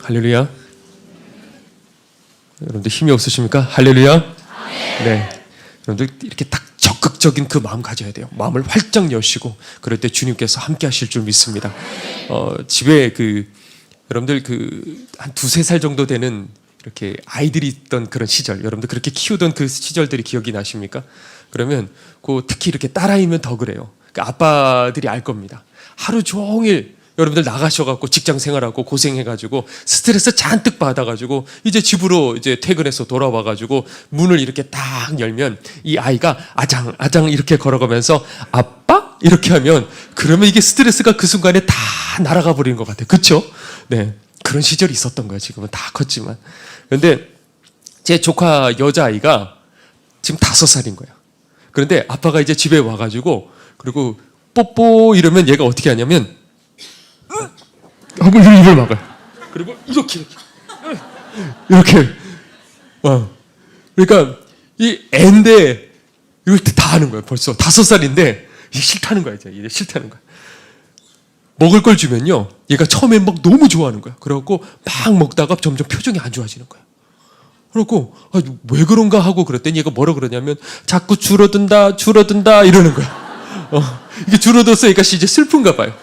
할렐루야. 여러분들 힘이 없으십니까? 할렐루야. 네. 여러분들 이렇게 딱 적극적인 그 마음 가져야 돼요. 마음을 활짝 여시고 그럴 때 주님께서 함께 하실 줄 믿습니다. 집에 여러분들 한 2-3살 정도 되는 이렇게 아이들이 있던 그런 시절, 여러분들 그렇게 키우던 그 시절들이 기억이 나십니까? 그러면 특히 이렇게 딸아이면 더 그래요. 아빠들이 알 겁니다. 하루 종일 여러분들 나가셔갖고 직장 생활하고 고생해가지고 스트레스 잔뜩 받아가지고 이제 집으로 이제 퇴근해서 돌아와가지고 문을 이렇게 딱 열면 이 아이가 아장 이렇게 걸어가면서 아빠? 이렇게 하면 그러면 이게 스트레스가 그 순간에 다 날아가 버리는 것 같아요. 그쵸? 네. 그런 시절이 있었던 거예요. 지금은 다 컸지만. 그런데 제 조카 여자아이가 지금 5살인 거예요. 그런데 아빠가 이제 집에 와가지고 그리고 뽀뽀 이러면 얘가 어떻게 하냐면 하고 입을 막아요. 그리고 이렇게 그러니까 이 애인데 이걸 다 하는 거예요. 벌써 5살인데 이게 싫다는 거야. 이제 싫다는 거야. 먹을 걸 주면요, 얘가 처음엔 막 너무 좋아하는 거야. 그래갖고 막 먹다가 점점 표정이 안 좋아지는 거야. 그래갖고 왜 그런가 하고 그랬더니 얘가 뭐라 그러냐면 자꾸 줄어든다 이러는 거야. 이게 줄어들어서 얘가 이제 슬픈가 봐요.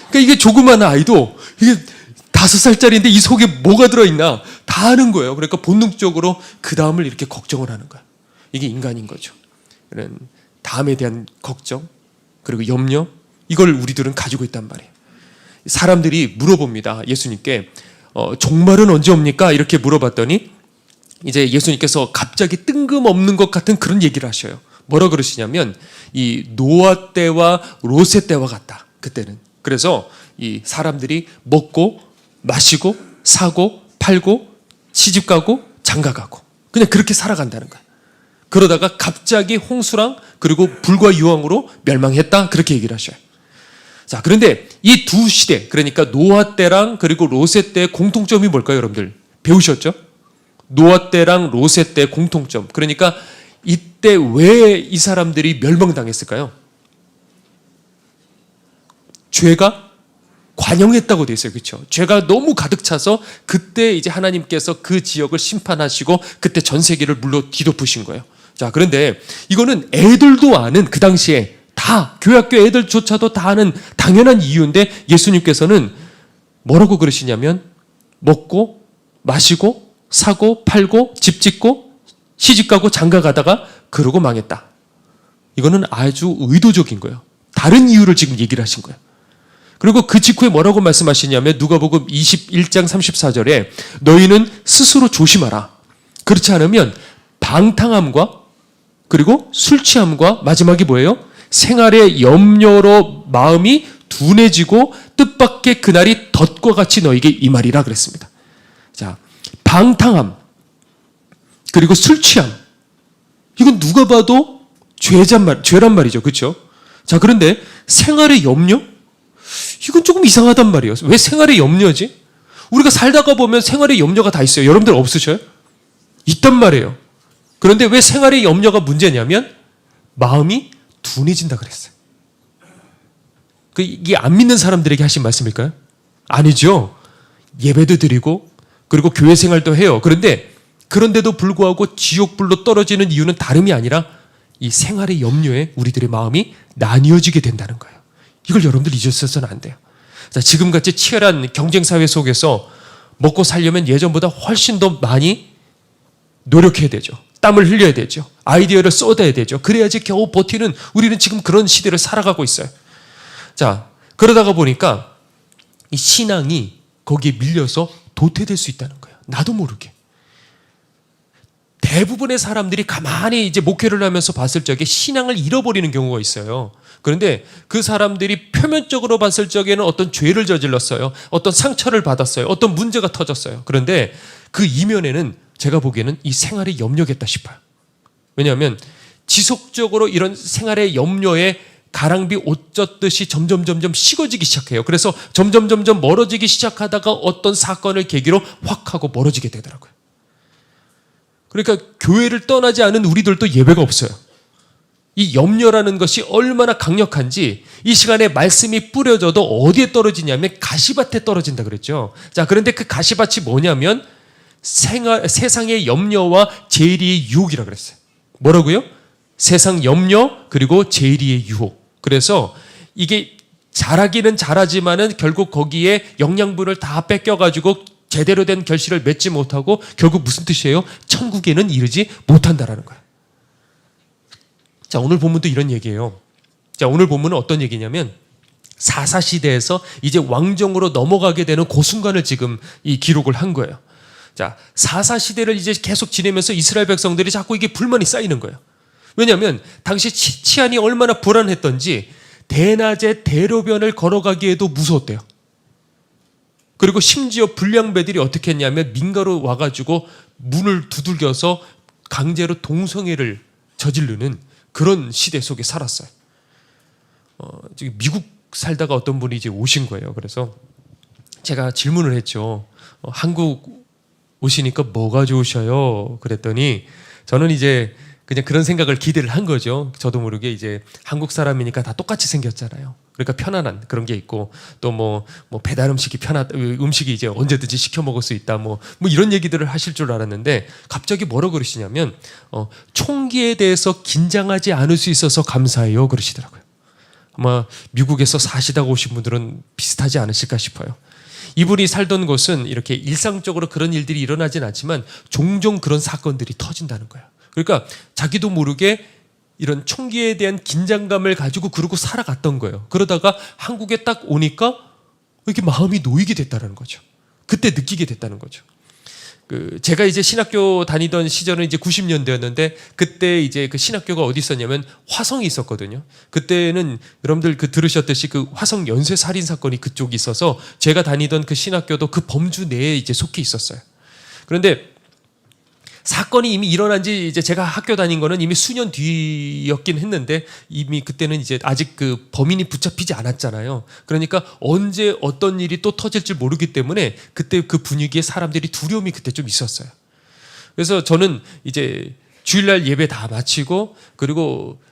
그러니까 이게 조그마한 아이도 이게 5살짜리인데 이 속에 뭐가 들어있나 다 아는 거예요. 그러니까 본능적으로 그 다음을 이렇게 걱정을 하는 거야. 이게 인간인 거죠. 이런 다음에 대한 걱정 그리고 염려, 이걸 우리들은 가지고 있단 말이에요. 사람들이 물어봅니다. 예수님께 종말은 언제 옵니까? 이렇게 물어봤더니 이제 예수님께서 갑자기 뜬금없는 것 같은 그런 얘기를 하셔요. 뭐라 그러시냐면 이 노아 때와 롯의 때와 같다. 그때는. 그래서 이 사람들이 먹고 마시고 사고 팔고 시집가고 장가가고 그냥 그렇게 살아간다는 거야. 그러다가 갑자기 홍수랑 그리고 불과 유황으로 멸망했다. 그렇게 얘기를 하셔요. 자, 그런데 이 두 시대, 그러니까 노아 때랑 그리고 롯의 때의 공통점이 뭘까요, 여러분들? 배우셨죠? 노아 때랑 롯의 때의 공통점. 그러니까 이때 왜 이 사람들이 멸망당했을까요? 죄가 관영했다고 돼 있어요. 그렇죠? 죄가 너무 가득 차서 그때 이제 하나님께서 그 지역을 심판하시고 그때 전 세계를 물로 뒤덮으신 거예요. 자, 그런데 이거는 애들도 아는, 그 당시에 다 교회학교 애들조차도 다 아는 당연한 이유인데 예수님께서는 뭐라고 그러시냐면 먹고 마시고 사고 팔고 집 짓고 시집가고 장가가다가 그러고 망했다. 이거는 아주 의도적인 거예요. 다른 이유를 지금 얘기를 하신 거예요. 그리고 그 직후에 뭐라고 말씀하시냐면 누가복음 21장 34절에 너희는 스스로 조심하라. 그렇지 않으면 방탕함과 그리고 술 취함과 마지막이 뭐예요? 생활의 염려로 마음이 둔해지고 뜻밖의 그날이 덫과 같이 너에게 임하리라 그랬습니다. 자, 방탕함 그리고 술 취함, 이건 누가 봐도 죄란 말이죠. 그렇죠? 자, 그런데 생활의 염려? 이건 조금 이상하단 말이에요. 왜 생활의 염려지? 우리가 살다가 보면 생활의 염려가 다 있어요. 여러분들 없으셔요? 있단 말이에요. 그런데 왜 생활의 염려가 문제냐면 마음이 둔해진다 그랬어요. 이게 안 믿는 사람들에게 하신 말씀일까요? 아니죠. 예배도 드리고 그리고 교회 생활도 해요. 그런데도 불구하고 지옥불로 떨어지는 이유는 다름이 아니라 이 생활의 염려에 우리들의 마음이 나뉘어지게 된다는 거예요. 이걸 여러분들 잊으셔서는 안 돼요. 자, 지금같이 치열한 경쟁사회 속에서 먹고 살려면 예전보다 훨씬 더 많이 노력해야 되죠. 땀을 흘려야 되죠. 아이디어를 쏟아야 되죠. 그래야지 겨우 버티는, 우리는 지금 그런 시대를 살아가고 있어요. 자, 그러다가 보니까 이 신앙이 거기에 밀려서 도태될 수 있다는 거예요. 나도 모르게. 대부분의 사람들이 가만히 이제 목회를 하면서 봤을 적에 신앙을 잃어버리는 경우가 있어요. 그런데 그 사람들이 표면적으로 봤을 적에는 어떤 죄를 저질렀어요. 어떤 상처를 받았어요. 어떤 문제가 터졌어요. 그런데 그 이면에는 제가 보기에는 이 생활의 염려겠다 싶어요. 왜냐하면 지속적으로 이런 생활의 염려에 가랑비 옷 젖듯이 점점 식어지기 시작해요. 그래서 점점 멀어지기 시작하다가 어떤 사건을 계기로 확 하고 멀어지게 되더라고요. 그러니까 교회를 떠나지 않은 우리들도 예배가 없어요. 이 염려라는 것이 얼마나 강력한지 이 시간에 말씀이 뿌려져도 어디에 떨어지냐면 가시밭에 떨어진다 그랬죠. 자, 그런데 그 가시밭이 뭐냐면 세상의 염려와 재리의 유혹이라 그랬어요. 뭐라고요? 세상 염려 그리고 재리의 유혹. 그래서 이게 잘하기는 잘하지만은 결국 거기에 영양분을 다 뺏겨가지고 제대로 된 결실을 맺지 못하고 결국 무슨 뜻이에요? 천국에는 이르지 못한다라는 거예요. 자, 오늘 본문도 이런 얘기예요. 자, 오늘 본문은 어떤 얘기냐면 사사시대에서 이제 왕정으로 넘어가게 되는 그 순간을 지금 이 기록을 한 거예요. 자, 사사시대를 이제 계속 지내면서 이스라엘 백성들이 자꾸 이게 불만이 쌓이는 거예요. 왜냐하면 당시 치안이 얼마나 불안했던지 대낮에 대로변을 걸어가기에도 무서웠대요. 그리고 심지어 불량배들이 어떻게 했냐면 민가로 와가지고 문을 두들겨서 강제로 동성애를 저지르는 그런 시대 속에 살았어요. 지금 미국 살다가 어떤 분이 이제 오신 거예요. 그래서 제가 질문을 했죠. 한국 오시니까 뭐가 좋으셔요? 그랬더니 저는 이제 그냥 그런 생각을 기대를 한 거죠. 저도 모르게 이제 한국 사람이니까 다 똑같이 생겼잖아요. 그러니까 편안한 그런 게 있고 또 뭐 배달 음식이 음식이 이제 언제든지 시켜 먹을 수 있다 뭐 이런 얘기들을 하실 줄 알았는데 갑자기 뭐라고 그러시냐면 총기에 대해서 긴장하지 않을 수 있어서 감사해요 그러시더라고요. 아마 미국에서 사시다가 오신 분들은 비슷하지 않으실까 싶어요. 이분이 살던 곳은 이렇게 일상적으로 그런 일들이 일어나진 않지만 종종 그런 사건들이 터진다는 거예요. 그러니까 자기도 모르게 이런 총기에 대한 긴장감을 가지고 그러고 살아갔던 거예요. 그러다가 한국에 딱 오니까 이렇게 마음이 놓이게 됐다는 거죠. 그때 느끼게 됐다는 거죠. 제가 이제 신학교 다니던 시절은 이제 90년대였는데 그때 이제 그 신학교가 어디 있었냐면 화성이 있었거든요. 그때는 여러분들 들으셨듯이 그 화성 연쇄 살인 사건이 그쪽에 있어서 제가 다니던 그 신학교도 그 범주 내에 이제 속해 있었어요. 그런데 사건이 이미 일어난 지 이제 제가 학교 다닌 거는 이미 수년 뒤였긴 했는데 이미 그때는 이제 아직 그 범인이 붙잡히지 않았잖아요. 그러니까 언제 어떤 일이 또 터질지 모르기 때문에 그때 그 분위기에 사람들이 두려움이 그때 좀 있었어요. 그래서 저는 이제 주일날 예배 다 마치고 그리고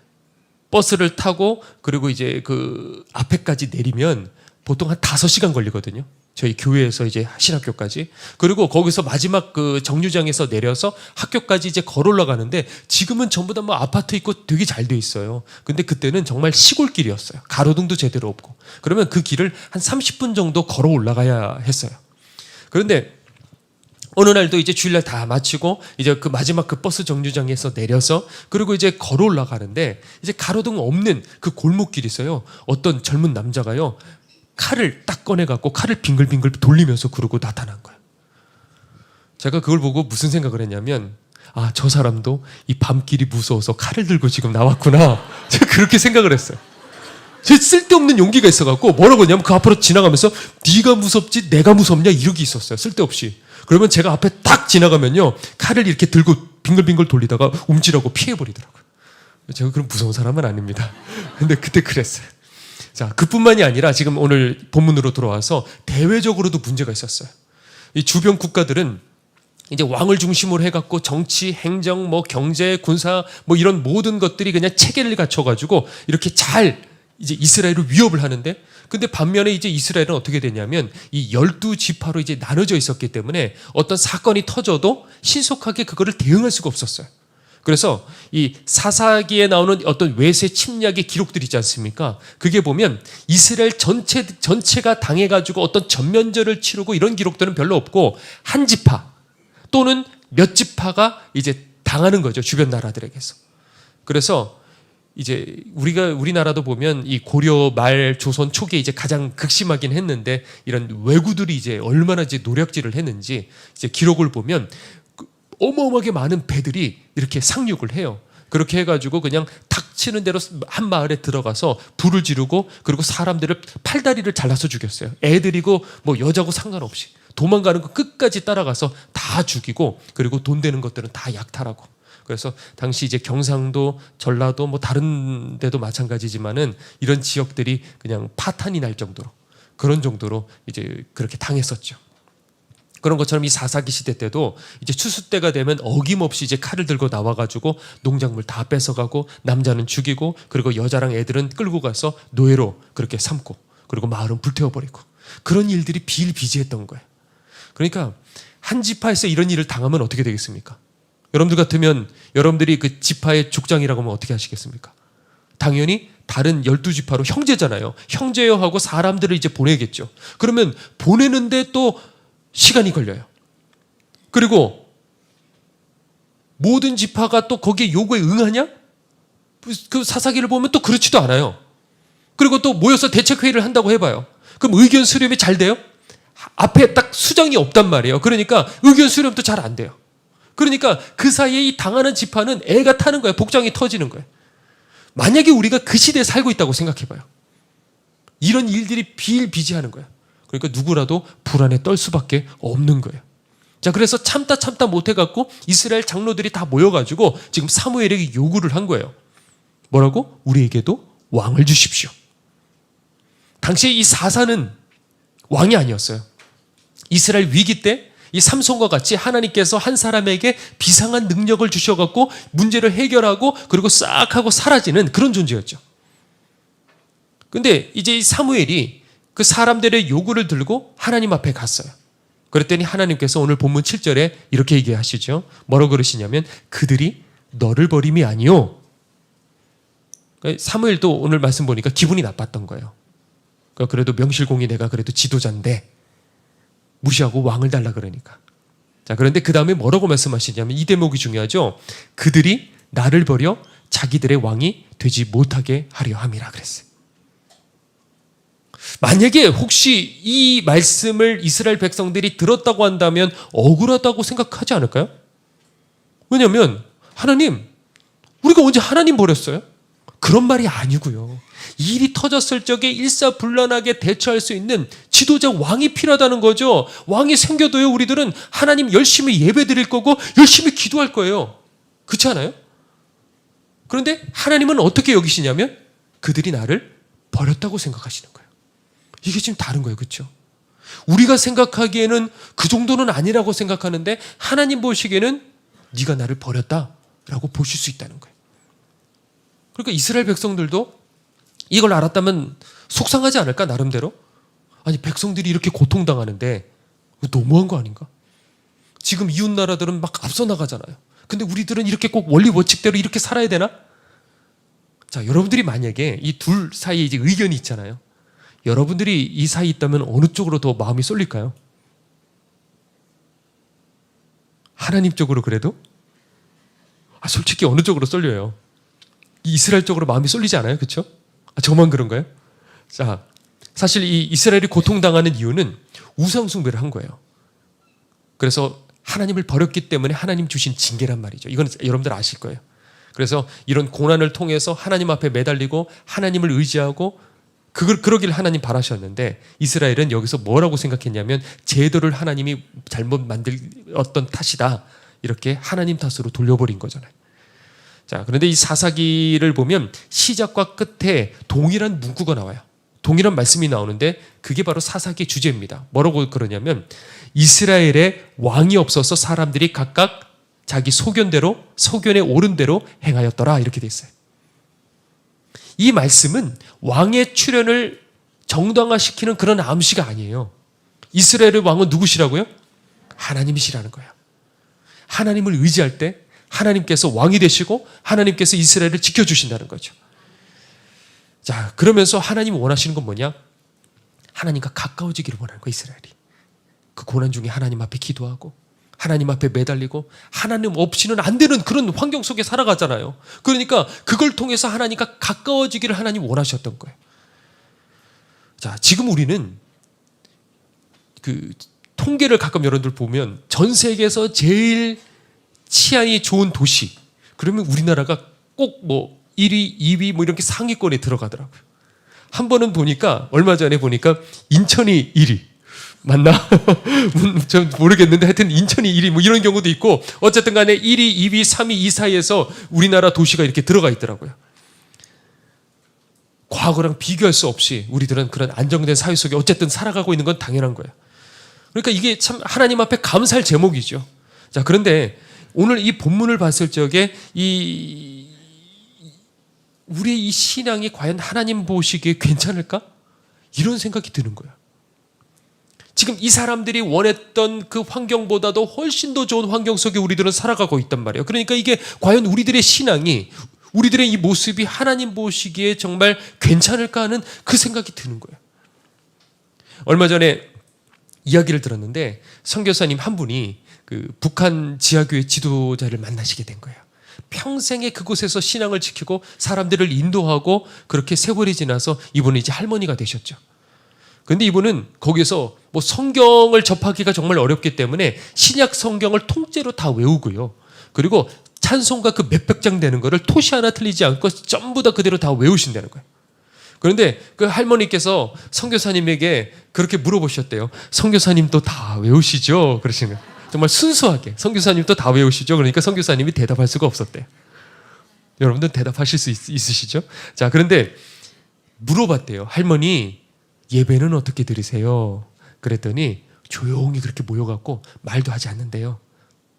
버스를 타고 그리고 이제 그 앞에까지 내리면 보통 한 5시간 걸리거든요. 저희 교회에서 이제 신학교까지. 그리고 거기서 마지막 그 정류장에서 내려서 학교까지 이제 걸어 올라가는데 지금은 전부 다 뭐 아파트 있고 되게 잘 돼 있어요. 근데 그때는 정말 시골길이었어요. 가로등도 제대로 없고. 그러면 그 길을 한 30분 정도 걸어 올라가야 했어요. 그런데 어느 날도 이제 주일날 다 마치고 이제 그 마지막 그 버스 정류장에서 내려서 그리고 이제 걸어 올라가는데 이제 가로등 없는 그 골목길이 있어요. 어떤 젊은 남자가요. 칼을 딱 꺼내갖고 칼을 빙글빙글 돌리면서 그러고 나타난 거예요. 제가 그걸 보고 무슨 생각을 했냐면 아, 저 사람도 이 밤길이 무서워서 칼을 들고 지금 나왔구나. 제가 그렇게 생각을 했어요. 제 쓸데없는 용기가 있어갖고 뭐라고 했냐면 그 앞으로 지나가면서 네가 무섭지 내가 무섭냐 이러기 있었어요. 쓸데없이. 그러면 제가 앞에 딱 지나가면요 칼을 이렇게 들고 빙글빙글 돌리다가 움찔하고 피해버리더라고요. 제가 그런 무서운 사람은 아닙니다. 근데 그때 그랬어요. 자, 그뿐만이 아니라 지금 오늘 본문으로 돌아와서 대외적으로도 문제가 있었어요. 이 주변 국가들은 이제 왕을 중심으로 해갖고 정치, 행정, 뭐 경제, 군사 뭐 이런 모든 것들이 그냥 체계를 갖춰가지고 이렇게 잘 이제 이스라엘을 위협을 하는데 근데 반면에 이제 이스라엘은 어떻게 되냐면 이 12지파로 이제 나눠져 있었기 때문에 어떤 사건이 터져도 신속하게 그거를 대응할 수가 없었어요. 그래서 이 사사기에 나오는 어떤 외세 침략의 기록들이 있지 않습니까? 그게 보면 이스라엘 전체가 당해가지고 어떤 전면전을 치르고 이런 기록들은 별로 없고 한 지파 또는 몇 지파가 이제 당하는 거죠. 주변 나라들에게서. 그래서 이제 우리나라도 보면 이 고려 말 조선 초기에 이제 가장 극심하긴 했는데 이런 왜구들이 이제 얼마나 이제 노력질을 했는지 이제 기록을 보면 어마어마하게 많은 배들이 이렇게 상륙을 해요. 그렇게 해가지고 그냥 닥치는 대로 한 마을에 들어가서 불을 지르고 그리고 사람들을 팔다리를 잘라서 죽였어요. 애들이고 뭐 여자고 상관없이 도망가는 거 끝까지 따라가서 다 죽이고 그리고 돈 되는 것들은 다 약탈하고. 그래서 당시 이제 경상도, 전라도 뭐 다른 데도 마찬가지지만은 이런 지역들이 그냥 파탄이 날 정도로 그런 정도로 이제 그렇게 당했었죠. 그런 것처럼 이 사사기 시대 때도 이제 추수 때가 되면 어김없이 이제 칼을 들고 나와가지고 농작물 다 뺏어가고 남자는 죽이고 그리고 여자랑 애들은 끌고 가서 노예로 그렇게 삼고 그리고 마을은 불태워버리고 그런 일들이 비일비재했던 거예요. 그러니까 한 지파에서 이런 일을 당하면 어떻게 되겠습니까? 여러분들 같으면 여러분들이 그 지파의 족장이라고 하면 어떻게 하시겠습니까? 당연히 다른 12지파로 형제잖아요. 형제여 하고 사람들을 이제 보내겠죠. 그러면 보내는데 또 시간이 걸려요. 그리고 모든 지파가 또 거기에 요구에 응하냐? 그 사사기를 보면 또 그렇지도 않아요. 그리고 또 모여서 대책회의를 한다고 해봐요. 그럼 의견 수렴이 잘 돼요? 앞에 딱 수정이 없단 말이에요. 그러니까 의견 수렴도 잘 안 돼요. 그러니까 그 사이에 이 당하는 지파는 애가 타는 거예요. 복장이 터지는 거예요. 만약에 우리가 그 시대에 살고 있다고 생각해봐요. 이런 일들이 비일비재하는 거예요. 그러니까 누구라도 불안에 떨 수밖에 없는 거예요. 자, 그래서 참다 못해갖고 이스라엘 장로들이 다 모여가지고 지금 사무엘에게 요구를 한 거예요. 뭐라고? 우리에게도 왕을 주십시오. 당시에 이 사사는 왕이 아니었어요. 이스라엘 위기 때 이 삼손과 같이 하나님께서 한 사람에게 비상한 능력을 주셔갖고 문제를 해결하고 그리고 싹 하고 사라지는 그런 존재였죠. 근데 이제 이 사무엘이 그 사람들의 요구를 들고 하나님 앞에 갔어요. 그랬더니 하나님께서 오늘 본문 7절에 이렇게 얘기하시죠. 뭐라고 그러시냐면 그들이 너를 버림이 아니요. 사무엘도 오늘 말씀 보니까 기분이 나빴던 거예요. 그래도 명실공히 내가 그래도 지도자인데 무시하고 왕을 달라 그러니까. 자, 그런데 그 다음에 뭐라고 말씀하시냐면 이 대목이 중요하죠. 그들이 나를 버려 자기들의 왕이 되지 못하게 하려 함이라 그랬어요. 만약에 혹시 이 말씀을 이스라엘 백성들이 들었다고 한다면 억울하다고 생각하지 않을까요? 왜냐하면 하나님, 우리가 언제 하나님 버렸어요? 그런 말이 아니고요. 일이 터졌을 적에 일사불란하게 대처할 수 있는 지도자 왕이 필요하다는 거죠. 왕이 생겨도요, 우리들은 하나님 열심히 예배 드릴 거고 열심히 기도할 거예요. 그렇지 않아요? 그런데 하나님은 어떻게 여기시냐면 그들이 나를 버렸다고 생각하시는 거예요. 이게 지금 다른 거예요. 그렇죠? 우리가 생각하기에는 그 정도는 아니라고 생각하는데 하나님 보시기에는 네가 나를 버렸다라고 보실 수 있다는 거예요. 그러니까 이스라엘 백성들도 이걸 알았다면 속상하지 않을까 나름대로? 아니 백성들이 이렇게 고통당하는데 너무한 거 아닌가? 지금 이웃 나라들은 막 앞서 나가잖아요. 근데 우리들은 이렇게 꼭 원리 원칙대로 이렇게 살아야 되나? 자, 여러분들이 만약에 이 둘 사이에 이제 의견이 있잖아요. 여러분들이 이 사이에 있다면 어느 쪽으로 더 마음이 쏠릴까요? 하나님 쪽으로 그래도? 솔직히 어느 쪽으로 쏠려요? 이스라엘 쪽으로 마음이 쏠리지 않아요? 그렇죠? 저만 그런가요? 자, 사실 이 이스라엘이 고통당하는 이유는 우상 숭배를 한 거예요. 그래서 하나님을 버렸기 때문에 하나님 주신 징계란 말이죠. 이건 여러분들 아실 거예요. 그래서 이런 고난을 통해서 하나님 앞에 매달리고 하나님을 의지하고 그러길 하나님 바라셨는데 이스라엘은 여기서 뭐라고 생각했냐면 제도를 하나님이 잘못 만들었던 탓이다. 이렇게 하나님 탓으로 돌려버린 거잖아요. 자, 그런데 이 사사기를 보면 시작과 끝에 동일한 문구가 나와요. 동일한 말씀이 나오는데 그게 바로 사사기의 주제입니다. 뭐라고 그러냐면 이스라엘에 왕이 없어서 사람들이 각각 자기 소견대로 소견에 옳은 대로 행하였더라 이렇게 돼 있어요. 이 말씀은 왕의 출현을 정당화시키는 그런 암시가 아니에요. 이스라엘의 왕은 누구시라고요? 하나님이시라는 거예요. 하나님을 의지할 때 하나님께서 왕이 되시고 하나님께서 이스라엘을 지켜주신다는 거죠. 자, 그러면서 하나님이 원하시는 건 뭐냐? 하나님과 가까워지기를 원하는 거예요. 이스라엘이. 그 고난 중에 하나님 앞에 기도하고 하나님 앞에 매달리고 하나님 없이는 안 되는 그런 환경 속에 살아가잖아요. 그러니까 그걸 통해서 하나님과 가까워지기를 하나님 원하셨던 거예요. 자, 지금 우리는 그 통계를 가끔 여러분들 보면 전 세계에서 제일 치안이 좋은 도시, 그러면 우리나라가 꼭 뭐 1위, 2위 뭐 이렇게 상위권에 들어가더라고요. 한 번은 보니까 얼마 전에 보니까 인천이 1위. 맞나? 전 모르겠는데 하여튼 인천이 1위 뭐 이런 경우도 있고 어쨌든 간에 1위, 2위, 3위 이 사이에서 우리나라 도시가 이렇게 들어가 있더라고요. 과거랑 비교할 수 없이 우리들은 그런 안정된 사회 속에 어쨌든 살아가고 있는 건 당연한 거예요. 그러니까 이게 참 하나님 앞에 감사할 제목이죠. 자, 그런데 오늘 이 본문을 봤을 적에 우리의 이 신앙이 과연 하나님 보시기에 괜찮을까? 이런 생각이 드는 거야. 지금 이 사람들이 원했던 그 환경보다도 훨씬 더 좋은 환경 속에 우리들은 살아가고 있단 말이에요. 그러니까 이게 과연 우리들의 신앙이, 우리들의 이 모습이 하나님 보시기에 정말 괜찮을까 하는 그 생각이 드는 거예요. 얼마 전에 이야기를 들었는데 선교사님 한 분이 그 북한 지하교회 지도자를 만나시게 된 거예요. 평생에 그곳에서 신앙을 지키고 사람들을 인도하고 그렇게 세월이 지나서 이분은 이제 할머니가 되셨죠. 그런데 이분은 거기서 뭐 성경을 접하기가 정말 어렵기 때문에 신약 성경을 통째로 다 외우고요. 그리고 찬송가 그 몇백 장 되는 거를 토시 하나 틀리지 않고 전부 다 그대로 다 외우신다는 거예요. 그런데 그 할머니께서 선교사님에게 그렇게 물어보셨대요. 선교사님도 다 외우시죠? 그러시는 거예요. 정말 순수하게 선교사님도 다 외우시죠? 그러니까 선교사님이 대답할 수가 없었대요. 여러분들 대답하실 수 있으시죠? 자, 그런데 물어봤대요. 할머니, 예배는 어떻게 드리세요? 그랬더니 조용히 그렇게 모여갖고 말도 하지 않는데요.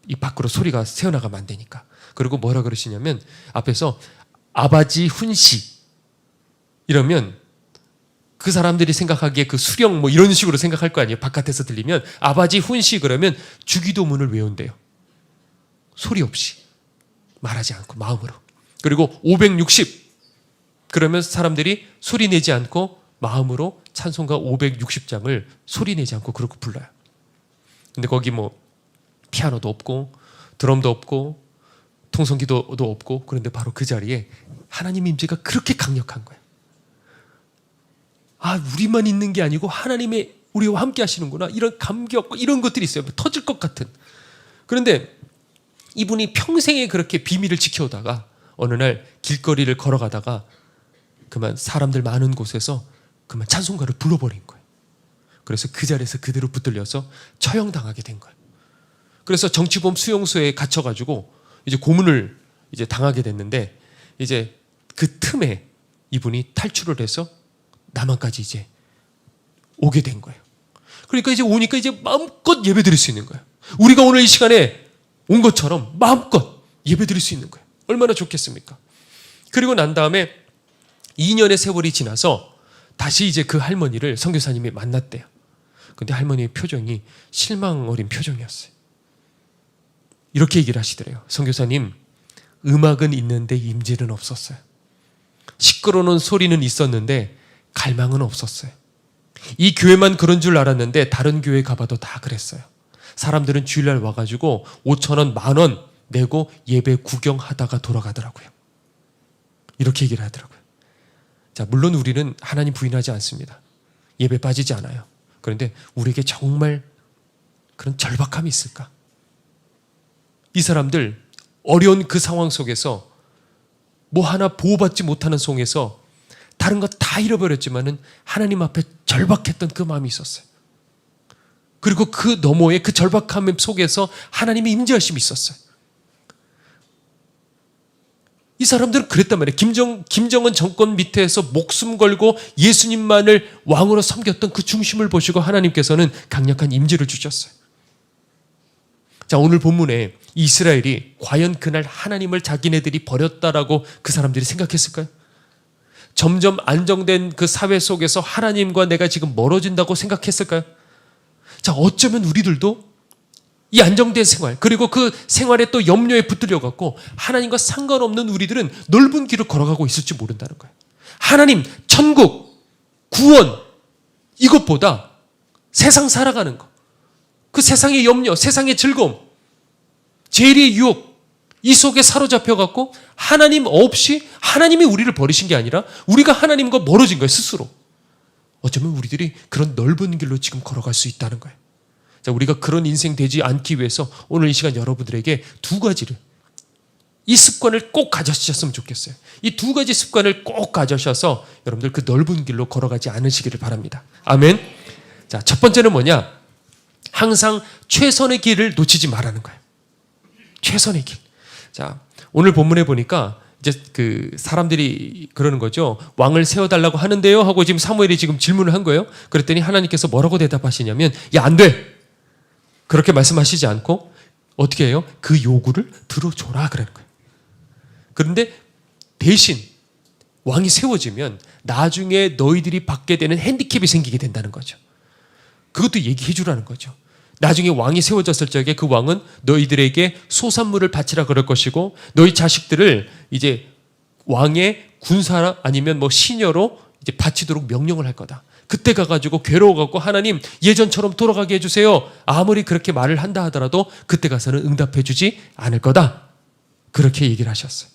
이 밖으로 소리가 새어나가면 안 되니까. 그리고 뭐라 그러시냐면 앞에서 아바지 훈시 이러면 그 사람들이 생각하기에 그 수령 뭐 이런 식으로 생각할 거 아니에요. 바깥에서 들리면 아바지 훈시 그러면 주기도문을 외운대요. 소리 없이 말하지 않고 마음으로. 그리고 560 그러면 사람들이 소리 내지 않고 마음으로 찬송가 560장을 소리 내지 않고 그렇게 불러요. 근데 거기 뭐 피아노도 없고 드럼도 없고 통성기도도 없고 그런데 바로 그 자리에 하나님 임재가 그렇게 강력한 거예요. 아, 우리만 있는 게 아니고 하나님의 우리와 함께 하시는구나. 이런 감격, 이런 것들이 있어요. 터질 것 같은. 그런데 이분이 평생에 그렇게 비밀을 지켜오다가 어느 날 길거리를 걸어가다가 그만 사람들 많은 곳에서 그만 찬송가를 불러버린 거예요. 그래서 그 자리에서 그대로 붙들려서 처형당하게 된 거예요. 그래서 정치범 수용소에 갇혀가지고 이제 고문을 이제 당하게 됐는데 이제 그 틈에 이분이 탈출을 해서 남한까지 이제 오게 된 거예요. 그러니까 이제 오니까 이제 마음껏 예배 드릴 수 있는 거예요. 우리가 오늘 이 시간에 온 것처럼 마음껏 예배 드릴 수 있는 거예요. 얼마나 좋겠습니까? 그리고 난 다음에 2년의 세월이 지나서 다시 이제 그 할머니를 선교사님이 만났대요. 근데 할머니의 표정이 실망 어린 표정이었어요. 이렇게 얘기를 하시더래요. 선교사님, 음악은 있는데 임재는 없었어요. 시끄러운 소리는 있었는데 갈망은 없었어요. 이 교회만 그런 줄 알았는데 다른 교회 가봐도 다 그랬어요. 사람들은 주일날 와가지고 5,000원, 10,000원 내고 예배 구경하다가 돌아가더라고요. 이렇게 얘기를 하더라고요. 자, 물론 우리는 하나님 부인하지 않습니다. 예배 빠지지 않아요. 그런데 우리에게 정말 그런 절박함이 있을까? 이 사람들 어려운 그 상황 속에서 뭐 하나 보호받지 못하는 속에서 다른 것 다 잃어버렸지만은 하나님 앞에 절박했던 그 마음이 있었어요. 그리고 그 너머에 그 절박함 속에서 하나님의 임재하심이 있었어요. 이 사람들은 그랬단 말이에요. 김정은 정권 밑에서 목숨 걸고 예수님만을 왕으로 섬겼던 그 중심을 보시고 하나님께서는 강력한 임재를 주셨어요. 자, 오늘 본문에 이스라엘이 과연 그날 하나님을 자기네들이 버렸다라고 그 사람들이 생각했을까요? 점점 안정된 그 사회 속에서 하나님과 내가 지금 멀어진다고 생각했을까요? 자, 어쩌면 우리들도 이 안정된 생활, 그리고 그 생활에 또 염려에 붙들려 갖고 하나님과 상관없는 우리들은 넓은 길을 걸어가고 있을지 모른다는 거예요. 하나님, 천국, 구원, 이것보다 세상 살아가는 것, 그 세상의 염려, 세상의 즐거움, 죄의 유혹, 이 속에 사로잡혀 갖고 하나님 없이 하나님이 우리를 버리신 게 아니라 우리가 하나님과 멀어진 거예요, 스스로. 어쩌면 우리들이 그런 넓은 길로 지금 걸어갈 수 있다는 거예요. 자, 우리가 그런 인생 되지 않기 위해서 오늘 이 시간 여러분들에게 두 가지를, 이 습관을 꼭 가져주셨으면 좋겠어요. 이 두 가지 습관을 꼭 가져셔서 여러분들 그 넓은 길로 걸어가지 않으시기를 바랍니다. 아멘. 자, 첫 번째는 뭐냐? 항상 최선의 길을 놓치지 말라는 거예요. 최선의 길. 자, 오늘 본문에 보니까 이제 그 사람들이 그러는 거죠. 왕을 세워달라고 하는데요 하고 지금 사무엘이 지금 질문을 한 거예요. 그랬더니 하나님께서 뭐라고 대답하시냐면, 야, 안 돼. 그렇게 말씀하시지 않고 어떻게 해요? 그 요구를 들어줘라 그러는 거예요. 그런데 대신 왕이 세워지면 나중에 너희들이 받게 되는 핸디캡이 생기게 된다는 거죠. 그것도 얘기해 주라는 거죠. 나중에 왕이 세워졌을 적에 그 왕은 너희들에게 소산물을 바치라 그럴 것이고 너희 자식들을 이제 왕의 군사 아니면 뭐 시녀로 이제 바치도록 명령을 할 거다. 그때 가가지고 괴로워갖고 하나님 예전처럼 돌아가게 해주세요. 아무리 그렇게 말을 한다 하더라도 그때 가서는 응답해 주지 않을 거다. 그렇게 얘기를 하셨어요.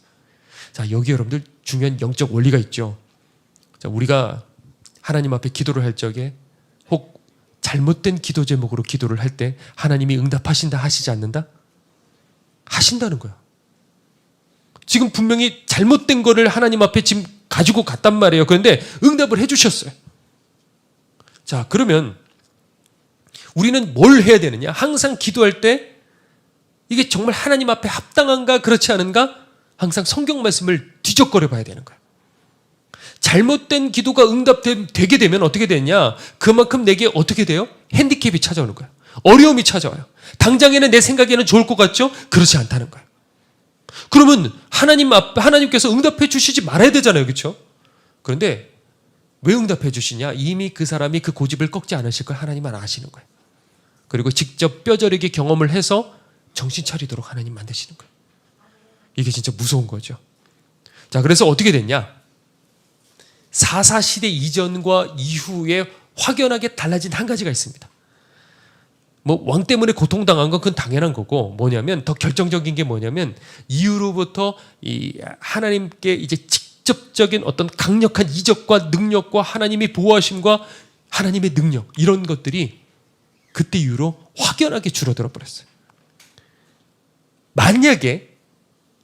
자, 여기 여러분들 중요한 영적 원리가 있죠. 자, 우리가 하나님 앞에 기도를 할 적에 혹 잘못된 기도 제목으로 기도를 할 때 하나님이 응답하신다 하시지 않는다? 하신다는 거야. 지금 분명히 잘못된 거를 하나님 앞에 지금 가지고 갔단 말이에요. 그런데 응답을 해주셨어요. 자, 그러면 우리는 뭘 해야 되느냐? 항상 기도할 때 이게 정말 하나님 앞에 합당한가 그렇지 않은가? 항상 성경 말씀을 뒤적거려 봐야 되는 거예요. 잘못된 기도가 응답되게 되면 어떻게 되냐? 그만큼 내게 어떻게 돼요? 핸디캡이 찾아오는 거예요. 어려움이 찾아와요. 당장에는 내 생각에는 좋을 것 같죠? 그렇지 않다는 거예요. 그러면 하나님 앞에 하나님께서 응답해 주시지 말아야 되잖아요. 그렇죠? 그런데 왜 응답해 주시냐? 이미 그 사람이 그 고집을 꺾지 않으실 걸 하나님만 아시는 거예요. 그리고 직접 뼈저리게 경험을 해서 정신 차리도록 하나님 만드시는 거예요. 이게 진짜 무서운 거죠. 자, 그래서 어떻게 됐냐? 사사시대 이전과 이후에 확연하게 달라진 한 가지가 있습니다. 뭐 왕 때문에 고통당한 건 그건 당연한 거고 뭐냐면 더 결정적인 게 뭐냐면 이후로부터 이 하나님께 이제 직접적인 어떤 강력한 이적과 능력과 하나님의 보호하심과 하나님의 능력 이런 것들이 그때 이후로 확연하게 줄어들어 버렸어요. 만약에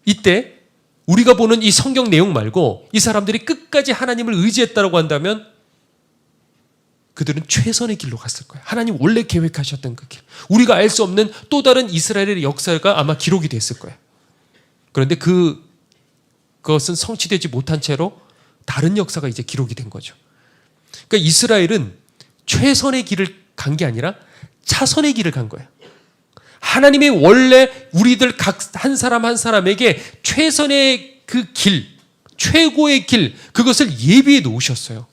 이때 우리가 보는 이 성경 내용 말고 이 사람들이 끝까지 하나님을 의지했다고 한다면 그들은 최선의 길로 갔을 거예요. 하나님 원래 계획하셨던 그 길. 우리가 알 수 없는 또 다른 이스라엘의 역사가 아마 기록이 됐을 거예요. 그런데 그것은 성취되지 못한 채로 다른 역사가 이제 기록이 된 거죠. 그러니까 이스라엘은 최선의 길을 간 게 아니라 차선의 길을 간 거예요. 하나님이 원래 우리들 각 한 사람 한 사람에게 최선의 그 길, 최고의 길, 그것을 예비해 놓으셨어요.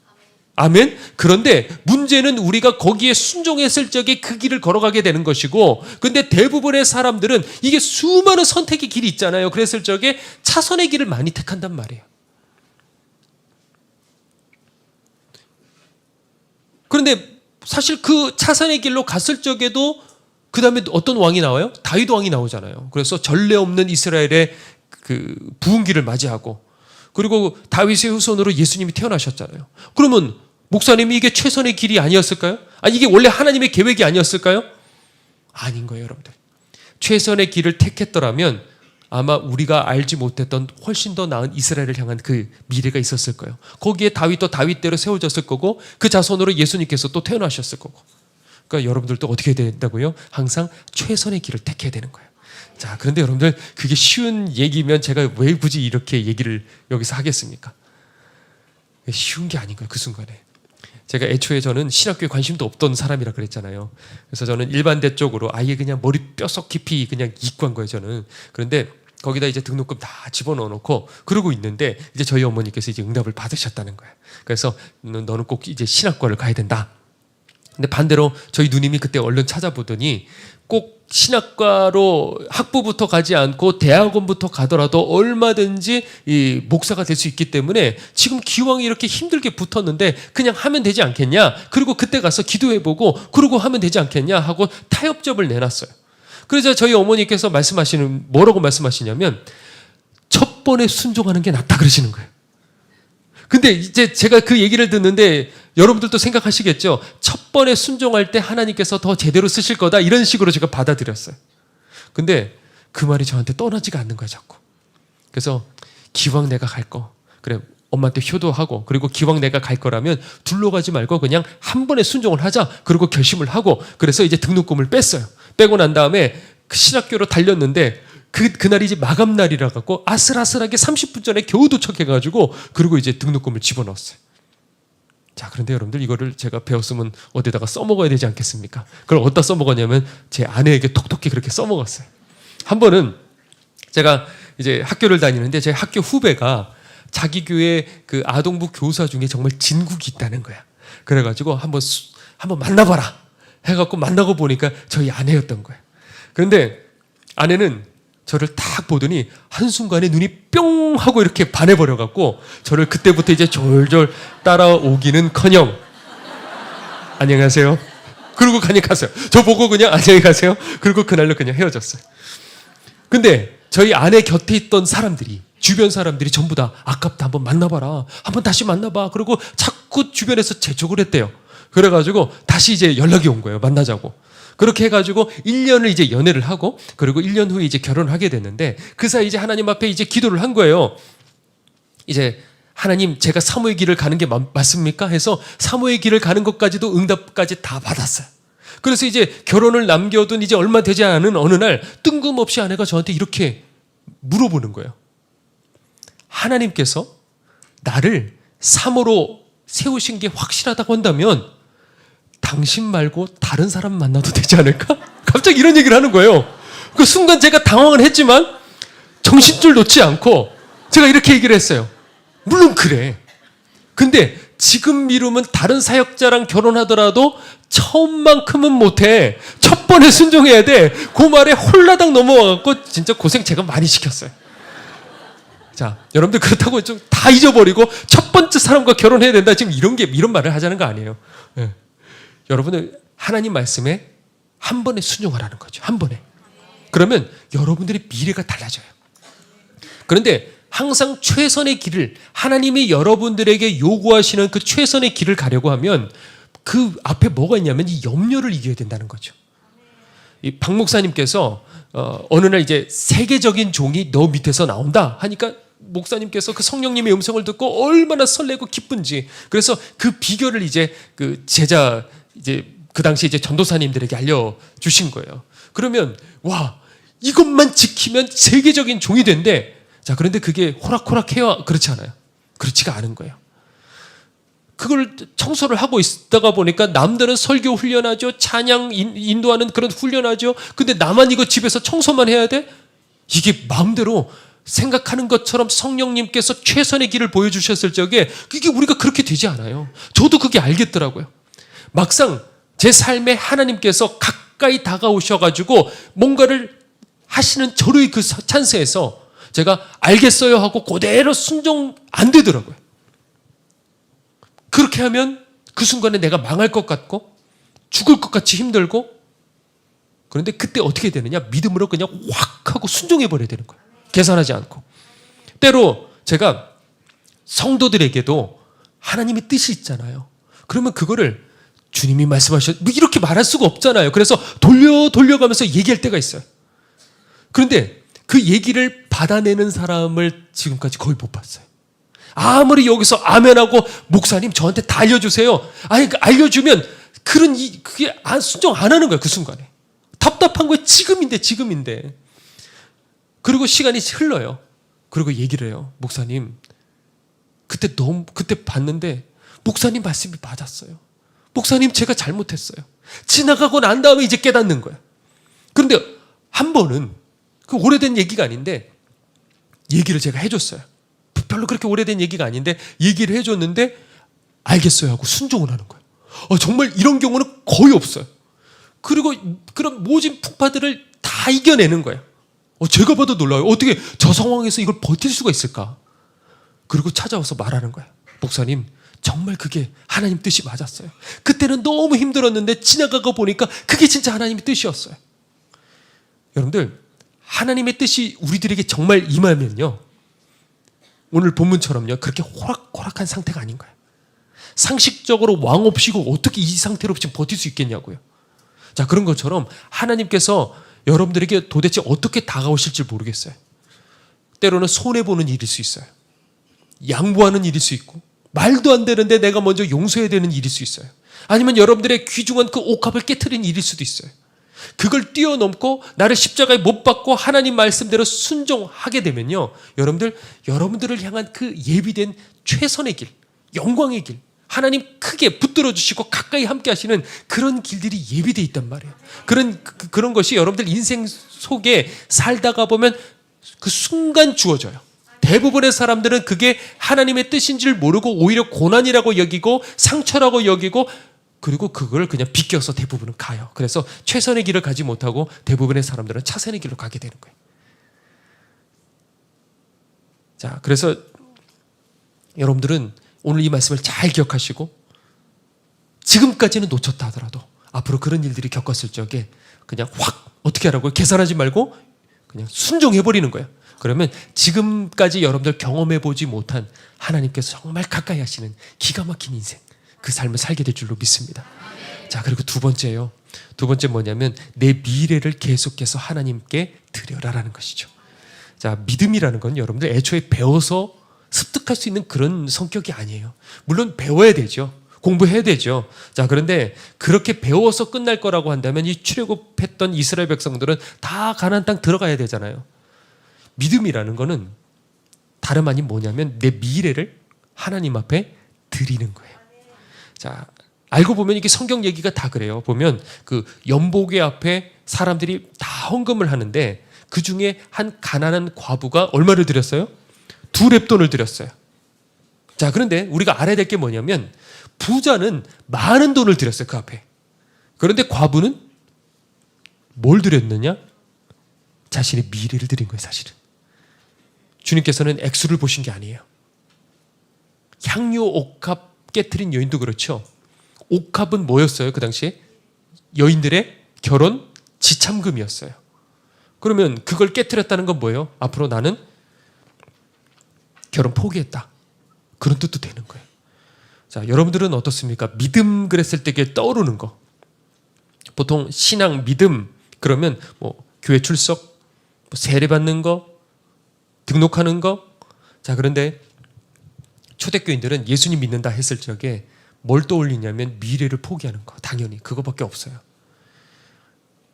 아멘. 그런데 문제는 우리가 거기에 순종했을 적에 그 길을 걸어가게 되는 것이고, 근데 대부분의 사람들은 이게 수많은 선택의 길이 있잖아요. 그랬을 적에 차선의 길을 많이 택한단 말이에요. 그런데 사실 그 차선의 길로 갔을 적에도 그 다음에 어떤 왕이 나와요? 다윗 왕이 나오잖아요. 그래서 전례 없는 이스라엘의 그 부흥기를 맞이하고, 그리고 다윗의 후손으로 예수님이 태어나셨잖아요. 그러면 목사님이 이게 최선의 길이 아니었을까요? 아니 이게 원래 하나님의 계획이 아니었을까요? 아닌 거예요, 여러분들. 최선의 길을 택했더라면 아마 우리가 알지 못했던 훨씬 더 나은 이스라엘을 향한 그 미래가 있었을 거예요. 거기에 다윗도 다윗대로 세워졌을 거고 그 자손으로 예수님께서 또 태어나셨을 거고. 그러니까 여러분들도 어떻게 된다고요? 항상 최선의 길을 택해야 되는 거예요. 자, 그런데 여러분들 그게 쉬운 얘기면 제가 왜 굳이 이렇게 얘기를 여기서 하겠습니까? 쉬운 게 아닌 거예요, 그 순간에. 제가 애초에 저는 신학교에 관심도 없던 사람이라 그랬잖아요. 그래서 저는 일반대 쪽으로 아예 그냥 머리 뼛속 깊이 그냥 이과한 거예요, 저는. 그런데 거기다 이제 등록금 다 집어넣어 놓고 그러고 있는데 이제 저희 어머니께서 이제 응답을 받으셨다는 거예요. 그래서 너는 꼭 이제 신학과를 가야 된다. 근데 반대로 저희 누님이 그때 얼른 찾아보더니 꼭 신학과로 학부부터 가지 않고 대학원부터 가더라도 얼마든지 이 목사가 될 수 있기 때문에 지금 기왕 이렇게 힘들게 붙었는데 그냥 하면 되지 않겠냐? 그리고 그때 가서 기도해보고 그러고 하면 되지 않겠냐? 하고 타협점을 내놨어요. 그래서 저희 어머니께서 뭐라고 말씀하시냐면 첫 번에 순종하는 게 낫다 그러시는 거예요. 근데 이제 제가 그 얘기를 듣는데 여러분들도 생각하시겠죠. 첫 번에 순종할 때 하나님께서 더 제대로 쓰실 거다 이런 식으로 제가 받아들였어요. 근데 그 말이 저한테 떠나지가 않는 거예요, 자꾸. 그래서 기왕 내가 갈 거, 그래 엄마한테 효도하고 그리고 기왕 내가 갈 거라면 둘러가지 말고 그냥 한 번에 순종을 하자. 그리고 결심을 하고 그래서 이제 등록금을 뺐어요. 빼고 난 다음에 그 신학교로 달렸는데 그날이 이제 마감날이라 갖고 아슬아슬하게 30분 전에 겨우 도착해가지고 그리고 이제 등록금을 집어넣었어요. 자, 그런데 여러분들 이거를 제가 배웠으면 어디다가 써먹어야 되지 않겠습니까? 그걸 어디다 써먹었냐면 제 아내에게 톡톡히 그렇게 써먹었어요. 한 번은 제가 이제 학교를 다니는데 제 학교 후배가 자기 교회 그 아동부 교사 중에 정말 진국이 있다는 거야. 그래가지고 한번 만나봐라 해갖고 만나고 보니까 저희 아내였던 거야. 그런데 아내는 저를 딱 보더니 한순간에 눈이 뿅 하고 이렇게 반해버려갖고 저를 그때부터 이제 졸졸 따라오기는커녕 안녕하세요. 그러고 그냥 갔어요. 저 보고 그냥 안녕히 가세요. 그리고 그날로 그냥 헤어졌어요. 근데 저희 아내 곁에 있던 사람들이, 주변 사람들이 전부 다 아깝다, 한번 만나봐라, 한번 다시 만나봐. 그리고 자꾸 주변에서 재촉을 했대요. 그래가지고 다시 이제 연락이 온 거예요. 만나자고. 그렇게 해가지고 1년을 이제 연애를 하고, 그리고 1년 후에 이제 결혼을 하게 됐는데, 그 사이 이제 하나님 앞에 이제 기도를 한 거예요. 이제 하나님, 제가 사모의 길을 가는 게 맞습니까? 해서 사모의 길을 가는 것까지도 응답까지 다 받았어요. 그래서 이제 결혼을 남겨둔 이제 얼마 되지 않은 어느 날 뜬금없이 아내가 저한테 이렇게 물어보는 거예요. 하나님께서 나를 사모로 세우신 게 확실하다고 한다면 당신 말고 다른 사람 만나도 되지 않을까? 갑자기 이런 얘기를 하는 거예요. 그 순간 제가 당황을 했지만 정신줄 놓지 않고 제가 이렇게 얘기를 했어요. 물론 그래. 근데 지금 미루면 다른 사역자랑 결혼하더라도 처음만큼은 못해. 첫 번에 순종해야 돼. 그 말에 홀라당 넘어와갖고 진짜 고생 제가 많이 시켰어요. 자, 여러분들 그렇다고 좀 다 잊어버리고 첫 번째 사람과 결혼해야 된다. 지금 이런 말을 하자는 거 아니에요. 네. 여러분은 하나님 말씀에 한 번에 순종하라는 거죠. 한 번에. 그러면 여러분들의 미래가 달라져요. 그런데 항상 최선의 길을, 하나님이 여러분들에게 요구하시는 그 최선의 길을 가려고 하면 그 앞에 뭐가 있냐면 이 염려를 이겨야 된다는 거죠. 이 박 목사님께서 어느 날 이제 세계적인 종이 너 밑에서 나온다 하니까 목사님께서 그 성령님의 음성을 듣고 얼마나 설레고 기쁜지, 그래서 그 비결을 이제 그 제자, 이제 그 당시 이제 전도사님들에게 알려주신 거예요. 그러면 와, 이것만 지키면 세계적인 종이 된대. 자, 그런데 그게 호락호락해요? 그렇지 않아요. 그렇지가 않은 거예요. 그걸 청소를 하고 있다가 보니까 남들은 설교 훈련하죠. 찬양 인도하는 그런 훈련하죠. 근데 나만 이거 집에서 청소만 해야 돼? 이게 마음대로 생각하는 것처럼 성령님께서 최선의 길을 보여주셨을 적에 그게 우리가 그렇게 되지 않아요. 저도 그게 알겠더라고요. 막상 제 삶에 하나님께서 가까이 다가오셔가지고 뭔가를 하시는 저의 그 찬스에서 제가 알겠어요 하고 그대로 순종 안 되더라고요. 그렇게 하면 그 순간에 내가 망할 것 같고 죽을 것 같이 힘들고, 그런데 그때 어떻게 되느냐? 믿음으로 그냥 확 하고 순종해 버려야 되는 거예요. 계산하지 않고. 때로 제가 성도들에게도 하나님의 뜻이 있잖아요. 그러면 그거를 주님이 말씀하셨, 뭐 이렇게 말할 수가 없잖아요. 그래서 돌려가면서 얘기할 때가 있어요. 그런데 그 얘기를 받아내는 사람을 지금까지 거의 못 봤어요. 아무리 여기서 아멘하고 목사님 저한테 다 알려주세요. 아니, 알려주면 그게 순종 안 하는 거예요. 그 순간에. 답답한 거예요. 지금인데. 그리고 시간이 흘러요. 그리고 얘기를 해요. 목사님, 그때 봤는데 목사님 말씀이 맞았어요. 목사님, 제가 잘못했어요. 지나가고 난 다음에 이제 깨닫는 거예요. 그런데 한 번은, 그 오래된 얘기가 아닌데 얘기를 제가 해줬어요. 별로 그렇게 오래된 얘기가 아닌데 얘기를 해줬는데 알겠어요 하고 순종을 하는 거예요. 정말 이런 경우는 거의 없어요. 그리고 그런 모진 풍파들을 다 이겨내는 거예요. 제가 봐도 놀라요. 어떻게 저 상황에서 이걸 버틸 수가 있을까? 그리고 찾아와서 말하는 거예요. 목사님, 정말 그게 하나님 뜻이 맞았어요. 그때는 너무 힘들었는데 지나가고 보니까 그게 진짜 하나님의 뜻이었어요. 여러분들, 하나님의 뜻이 우리들에게 정말 임하면요, 오늘 본문처럼요, 그렇게 호락호락한 상태가 아닌 거예요. 상식적으로 왕 없이고 어떻게 이 상태로 지금 버틸 수 있겠냐고요. 자, 그런 것처럼 하나님께서 여러분들에게 도대체 어떻게 다가오실지 모르겠어요. 때로는 손해보는 일일 수 있어요. 양보하는 일일 수 있고, 말도 안 되는데 내가 먼저 용서해야 되는 일일 수 있어요. 아니면 여러분들의 귀중한 그 옥합을 깨트린 일일 수도 있어요. 그걸 뛰어넘고 나를 십자가에 못 박고 하나님 말씀대로 순종하게 되면요, 여러분들을 향한 그 예비된 최선의 길, 영광의 길, 하나님 크게 붙들어 주시고 가까이 함께 하시는 그런 길들이 예비되어 있단 말이에요. 그런 것이 여러분들 인생 속에 살다가 보면 그 순간 주어져요. 대부분의 사람들은 그게 하나님의 뜻인 줄 모르고 오히려 고난이라고 여기고 상처라고 여기고 그리고 그걸 그냥 비껴서 대부분은 가요. 그래서 최선의 길을 가지 못하고 대부분의 사람들은 차선의 길로 가게 되는 거예요. 자, 그래서 여러분들은 오늘 이 말씀을 잘 기억하시고 지금까지는 놓쳤다 하더라도 앞으로 그런 일들이 겪었을 적에 그냥 확 어떻게 하라고요? 계산하지 말고 그냥 순종해버리는 거예요. 그러면 지금까지 여러분들 경험해보지 못한 하나님께서 정말 가까이 하시는 기가 막힌 인생, 그 삶을 살게 될 줄로 믿습니다. 자, 그리고 두 번째요. 두 번째 뭐냐면 내 미래를 계속해서 하나님께 드려라라는 것이죠. 자, 믿음이라는 건 여러분들 애초에 배워서 습득할 수 있는 그런 성격이 아니에요. 물론 배워야 되죠. 공부해야 되죠. 자, 그런데 그렇게 배워서 끝날 거라고 한다면 이 출애굽했던 이스라엘 백성들은 다 가나안 땅 들어가야 되잖아요. 믿음이라는 거는 다름 아닌 뭐냐면 내 미래를 하나님 앞에 드리는 거예요. 자, 알고 보면 이게 성경 얘기가 다 그래요. 보면 그 연복의 앞에 사람들이 다 헌금을 하는데 그 중에 한 가난한 과부가 얼마를 드렸어요? 2렙돈을 드렸어요. 자, 그런데 우리가 알아야 될 게 뭐냐면 부자는 많은 돈을 드렸어요, 그 앞에. 그런데 과부는 뭘 드렸느냐? 자신의 미래를 드린 거예요, 사실은. 주님께서는 액수를 보신 게 아니에요. 향유 옥합 깨트린 여인도 그렇죠. 옥합은 뭐였어요, 그 당시에? 여인들의 결혼 지참금이었어요. 그러면 그걸 깨트렸다는 건 뭐예요? 앞으로 나는 결혼 포기했다. 그런 뜻도 되는 거예요. 자, 여러분들은 어떻습니까? 믿음 그랬을 때 떠오르는 거. 보통 신앙, 믿음 그러면 뭐 교회 출석, 뭐 세례 받는 거, 등록하는 거. 자, 그런데 초대교인들은 예수님 믿는다 했을 적에 뭘 떠올리냐면 미래를 포기하는 거. 당연히 그거밖에 없어요.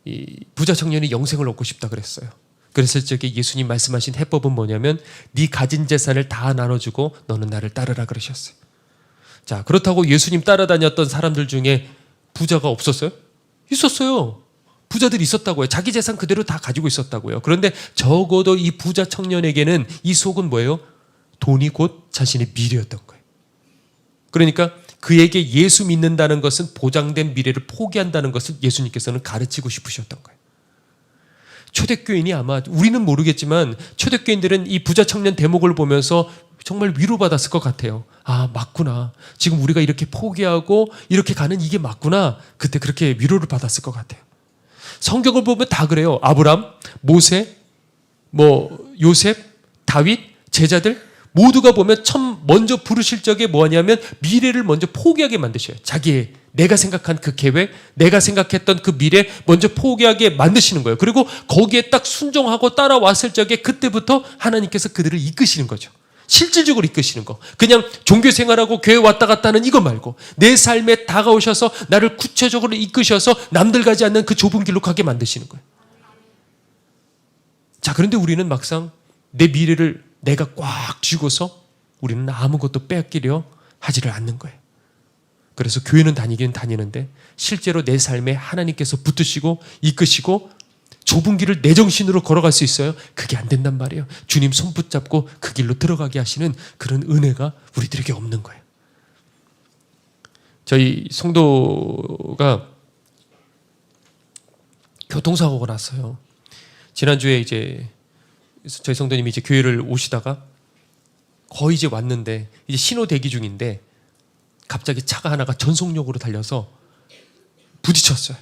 이 부자 청년이 영생을 얻고 싶다 그랬어요. 그랬을 적에 예수님 말씀하신 해법은 뭐냐면 네 가진 재산을 다 나눠주고 너는 나를 따르라 그러셨어요. 자, 그렇다고 예수님 따라다녔던 사람들 중에 부자가 없었어요? 있었어요. 부자들이 있었다고요. 자기 재산 그대로 다 가지고 있었다고요. 그런데 적어도 이 부자 청년에게는 이 속은 뭐예요? 돈이 곧 자신의 미래였던 거예요. 그러니까 그에게 예수 믿는다는 것은 보장된 미래를 포기한다는 것을 예수님께서는 가르치고 싶으셨던 거예요. 초대교인이 아마 우리는 모르겠지만 초대교인들은 이 부자 청년 대목을 보면서 정말 위로받았을 것 같아요. 아, 맞구나. 지금 우리가 이렇게 포기하고 이렇게 가는 이게 맞구나. 그때 그렇게 위로를 받았을 것 같아요. 성경을 보면 다 그래요. 아브람, 모세, 요셉, 다윗, 제자들 모두가 보면 먼저 부르실 적에 뭐 하냐면 미래를 먼저 포기하게 만드셔요. 자기의 내가 생각한 그 계획, 내가 생각했던 그 미래 먼저 포기하게 만드시는 거예요. 그리고 거기에 딱 순종하고 따라왔을 적에 그때부터 하나님께서 그들을 이끄시는 거죠. 실질적으로 이끄시는 거. 그냥 종교 생활하고 교회 왔다 갔다 하는 이거 말고 내 삶에 다가오셔서 나를 구체적으로 이끄셔서 남들 가지 않는 그 좁은 길로 가게 만드시는 거예요. 자, 그런데 우리는 막상 내 미래를 내가 꽉 쥐고서 우리는 아무것도 빼앗기려 하지를 않는 거예요. 그래서 교회는 다니긴 다니는데 실제로 내 삶에 하나님께서 붙으시고 이끄시고 좁은 길을 내 정신으로 걸어갈 수 있어요? 그게 안 된단 말이에요. 주님 손 붙잡고 그 길로 들어가게 하시는 그런 은혜가 우리들에게 없는 거예요. 저희 성도가 교통사고가 났어요. 지난주에 이제 저희 성도님이 이제 교회를 오시다가 거의 이제 왔는데 이제 신호 대기 중인데 갑자기 차가 하나가 전속력으로 달려서 부딪혔어요.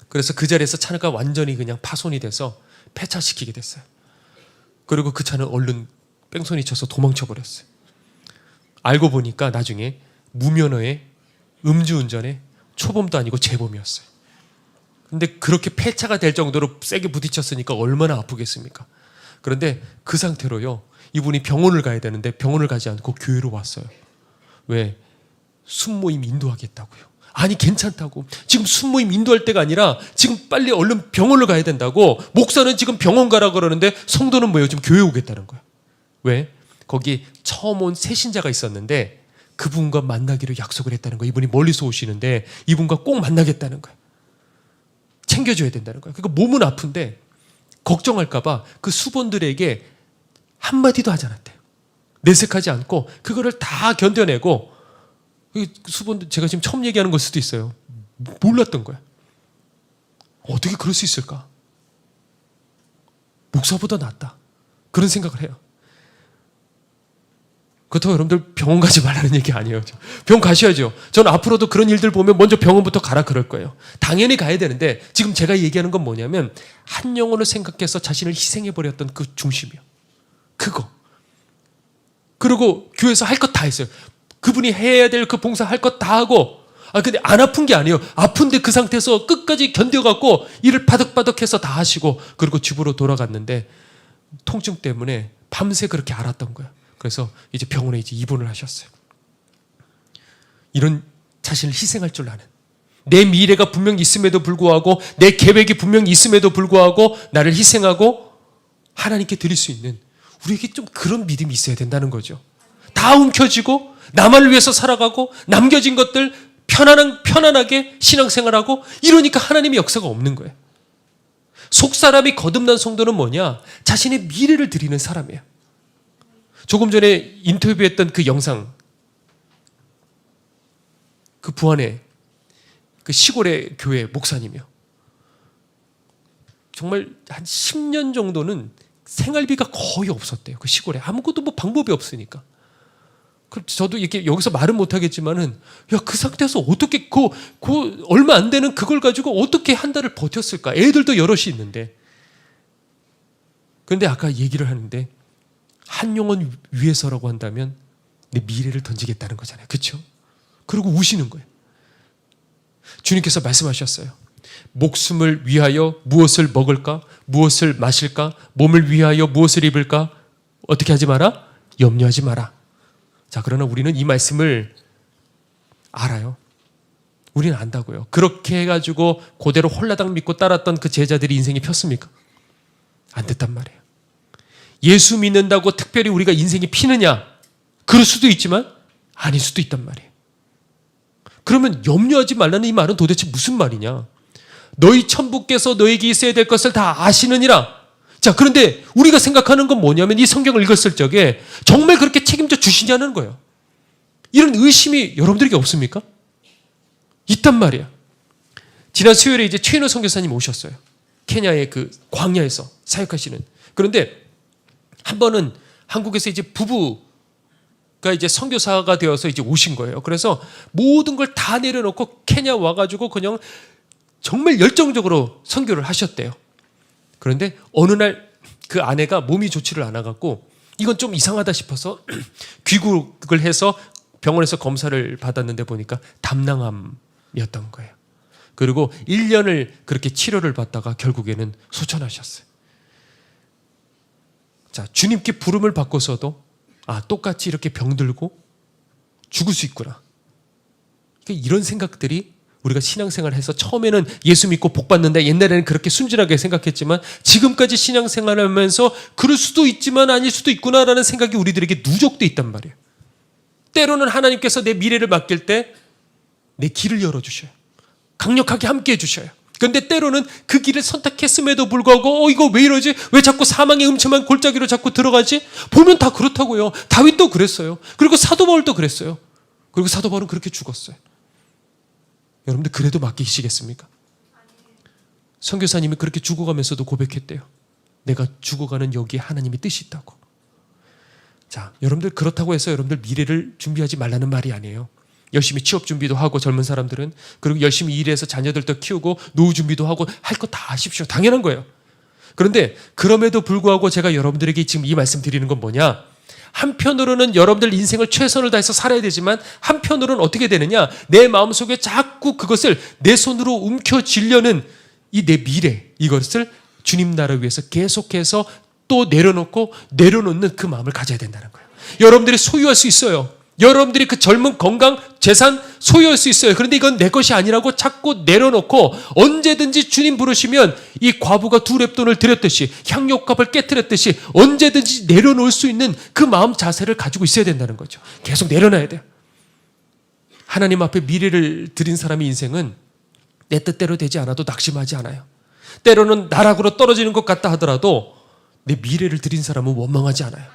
그래서 그 자리에서 차가 완전히 그냥 파손이 돼서 폐차시키게 됐어요. 그리고 그 차는 얼른 뺑소니 쳐서 도망쳐 버렸어요. 알고 보니까 나중에 무면허에 음주운전에 초범도 아니고 재범이었어요. 근데 그렇게 폐차가 될 정도로 세게 부딪혔으니까 얼마나 아프겠습니까? 그런데 그 상태로요, 이분이 병원을 가야 되는데 병원을 가지 않고 교회로 왔어요. 왜? 순모임 인도하겠다고요. 아니 괜찮다고. 지금 순모임 인도할 때가 아니라 지금 빨리 얼른 병원을 가야 된다고. 목사는 지금 병원 가라 그러는데 성도는 뭐예요? 지금 교회 오겠다는 거예요. 왜? 거기 처음 온 새신자가 있었는데 그분과 만나기로 약속을 했다는 거예요. 이분이 멀리서 오시는데 이분과 꼭 만나겠다는 거예요. 챙겨줘야 된다는 거예요. 그러니까 몸은 아픈데 걱정할까 봐 그 수본들에게 한마디도 하지 않았대요. 내색하지 않고 그거를 다 견뎌내고, 수본들 제가 지금 처음 얘기하는 걸 수도 있어요. 몰랐던 거야. 어떻게 그럴 수 있을까? 목사보다 낫다. 그런 생각을 해요. 그렇다고 여러분들 병원 가지 말라는 얘기 아니에요. 병원 가셔야죠. 저는 앞으로도 그런 일들 보면 먼저 병원부터 가라 그럴 거예요. 당연히 가야 되는데 지금 제가 얘기하는 건 뭐냐면 한 영혼을 생각해서 자신을 희생해버렸던 그 중심이요. 그거. 그리고 교회에서 할 것 다 했어요. 그분이 해야 될 그 봉사 할 것 다 하고, 근데 안 아픈 게 아니에요. 아픈데 그 상태에서 끝까지 견뎌갖고 일을 바득바득해서 다 하시고, 그리고 집으로 돌아갔는데 통증 때문에 밤새 그렇게 앓았던 거예요. 그래서 이제 병원에 이제 입원을 하셨어요. 이런 자신을 희생할 줄 아는, 내 미래가 분명히 있음에도 불구하고, 내 계획이 분명히 있음에도 불구하고 나를 희생하고 하나님께 드릴 수 있는, 우리에게 좀 그런 믿음이 있어야 된다는 거죠. 다 움켜쥐고 나만을 위해서 살아가고 남겨진 것들 편안하게 신앙생활하고 이러니까 하나님의 역사가 없는 거예요. 속사람이 거듭난 성도는 뭐냐? 자신의 미래를 드리는 사람이에요. 조금 전에 인터뷰했던 그 영상, 그 부안의 그 시골의 교회 목사님이요. 정말 한 10년 정도는 생활비가 거의 없었대요. 그 시골에 아무것도 뭐 방법이 없으니까. 저도 이렇게 여기서 말은 못하겠지만은, 야, 그 상태에서 어떻게 그 얼마 안 되는 그걸 가지고 어떻게 한 달을 버텼을까? 애들도 여럿이 있는데. 그런데 아까 얘기를 하는데 한 영혼 위해서라고 한다면 내 미래를 던지겠다는 거잖아요. 그렇죠? 그리고 우시는 거예요. 주님께서 말씀하셨어요. 목숨을 위하여 무엇을 먹을까? 무엇을 마실까? 몸을 위하여 무엇을 입을까? 어떻게 하지 마라? 염려하지 마라. 자, 그러나 우리는 이 말씀을 알아요. 우리는 안다고요. 그렇게 해가지고 그대로 홀라당 믿고 따랐던 그 제자들이 인생이 폈습니까? 안 됐단 말이에요. 예수 믿는다고 특별히 우리가 인생이 피느냐? 그럴 수도 있지만 아닐 수도 있단 말이에요. 그러면 염려하지 말라는 이 말은 도대체 무슨 말이냐? 너희 천부께서 너에게 있어야 될 것을 다 아시느니라. 자, 그런데 우리가 생각하는 건 뭐냐면 이 성경을 읽었을 적에 정말 그렇게 책임져 주시냐는 거예요. 이런 의심이 여러분들에게 없습니까? 있단 말이야. 지난 수요일에 이제 최인호 선교사님 오셨어요. 케냐의 그 광야에서 사역하시는. 그런데 한 번은 한국에서 이제 부부가 이제 선교사가 되어서 이제 오신 거예요. 그래서 모든 걸 다 내려놓고 케냐 와가지고 그냥 정말 열정적으로 선교를 하셨대요. 그런데 어느 날 그 아내가 몸이 좋지를 않아갖고 이건 좀 이상하다 싶어서 귀국을 해서 병원에서 검사를 받았는데 보니까 담낭암이었던 거예요. 그리고 1년을 그렇게 치료를 받다가 결국에는 소천하셨어요. 자, 주님께 부름을 받고서도 똑같이 이렇게 병들고 죽을 수 있구나. 그러니까 이런 생각들이 우리가 신앙생활을 해서 처음에는 예수 믿고 복 받는다. 옛날에는 그렇게 순진하게 생각했지만 지금까지 신앙생활을 하면서 그럴 수도 있지만 아닐 수도 있구나라는 생각이 우리들에게 누적돼 있단 말이에요. 때로는 하나님께서 내 미래를 맡길 때 내 길을 열어주셔요. 강력하게 함께해 주셔요. 그런데 때로는 그 길을 선택했음에도 불구하고 이거 왜 이러지? 왜 자꾸 사망의 음침한 골짜기로 자꾸 들어가지? 보면 다 그렇다고요. 다윗도 그랬어요. 그리고 사도 바울도 그랬어요. 그리고 사도 바울은 그렇게 죽었어요. 여러분들 그래도 맡기시겠습니까? 선교사님이 그렇게 죽어가면서도 고백했대요. 내가 죽어가는 여기에 하나님의 뜻이 있다고. 자, 여러분들 그렇다고 해서 여러분들 미래를 준비하지 말라는 말이 아니에요. 열심히 취업 준비도 하고 젊은 사람들은, 그리고 열심히 일해서 자녀들도 키우고 노후 준비도 하고 할 거 다 하십시오. 당연한 거예요. 그런데 그럼에도 불구하고 제가 여러분들에게 지금 이 말씀 드리는 건 뭐냐? 한편으로는 여러분들 인생을 최선을 다해서 살아야 되지만 한편으로는 어떻게 되느냐? 내 마음속에 자꾸 그것을 내 손으로 움켜쥐려는 이 내 미래, 이것을 주님 나라 위해서 계속해서 또 내려놓는 그 마음을 가져야 된다는 거예요. 여러분들이 소유할 수 있어요. 여러분들이 그 젊은 건강, 재산 소유할 수 있어요. 그런데 이건 내 것이 아니라고 자꾸 내려놓고 언제든지 주님 부르시면 이 과부가 2렙돈을 드렸듯이 향료값을 깨뜨렸듯이 언제든지 내려놓을 수 있는 그 마음 자세를 가지고 있어야 된다는 거죠. 계속 내려놔야 돼요. 하나님 앞에 미래를 드린 사람의 인생은 내 뜻대로 되지 않아도 낙심하지 않아요. 때로는 나락으로 떨어지는 것 같다 하더라도 내 미래를 드린 사람은 원망하지 않아요.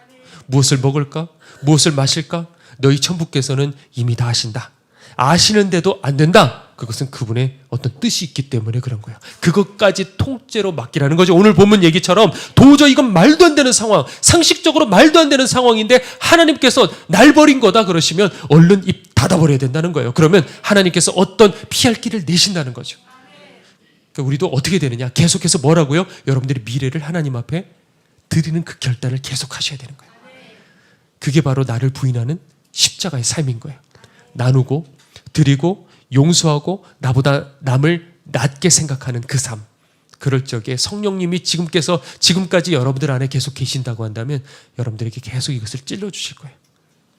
무엇을 먹을까? 무엇을 마실까? 너희 천부께서는 이미 다 아신다. 아시는데도 안 된다. 그것은 그분의 어떤 뜻이 있기 때문에 그런 거예요. 그것까지 통째로 맡기라는 거죠. 오늘 본문 얘기처럼 도저히 이건 말도 안 되는 상황, 상식적으로 말도 안 되는 상황인데 하나님께서 날 버린 거다 그러시면 얼른 입 닫아버려야 된다는 거예요. 그러면 하나님께서 어떤 피할 길을 내신다는 거죠. 그러니까 우리도 어떻게 되느냐? 계속해서 뭐라고요? 여러분들이 미래를 하나님 앞에 드리는 그 결단을 계속 하셔야 되는 거예요. 그게 바로 나를 부인하는 십자가의 삶인 거예요. 나누고 드리고 용서하고 나보다 남을 낮게 생각하는 그 삶. 그럴 적에 성령님이 지금까지 여러분들 안에 계속 계신다고 한다면 여러분들에게 계속 이것을 찔러주실 거예요.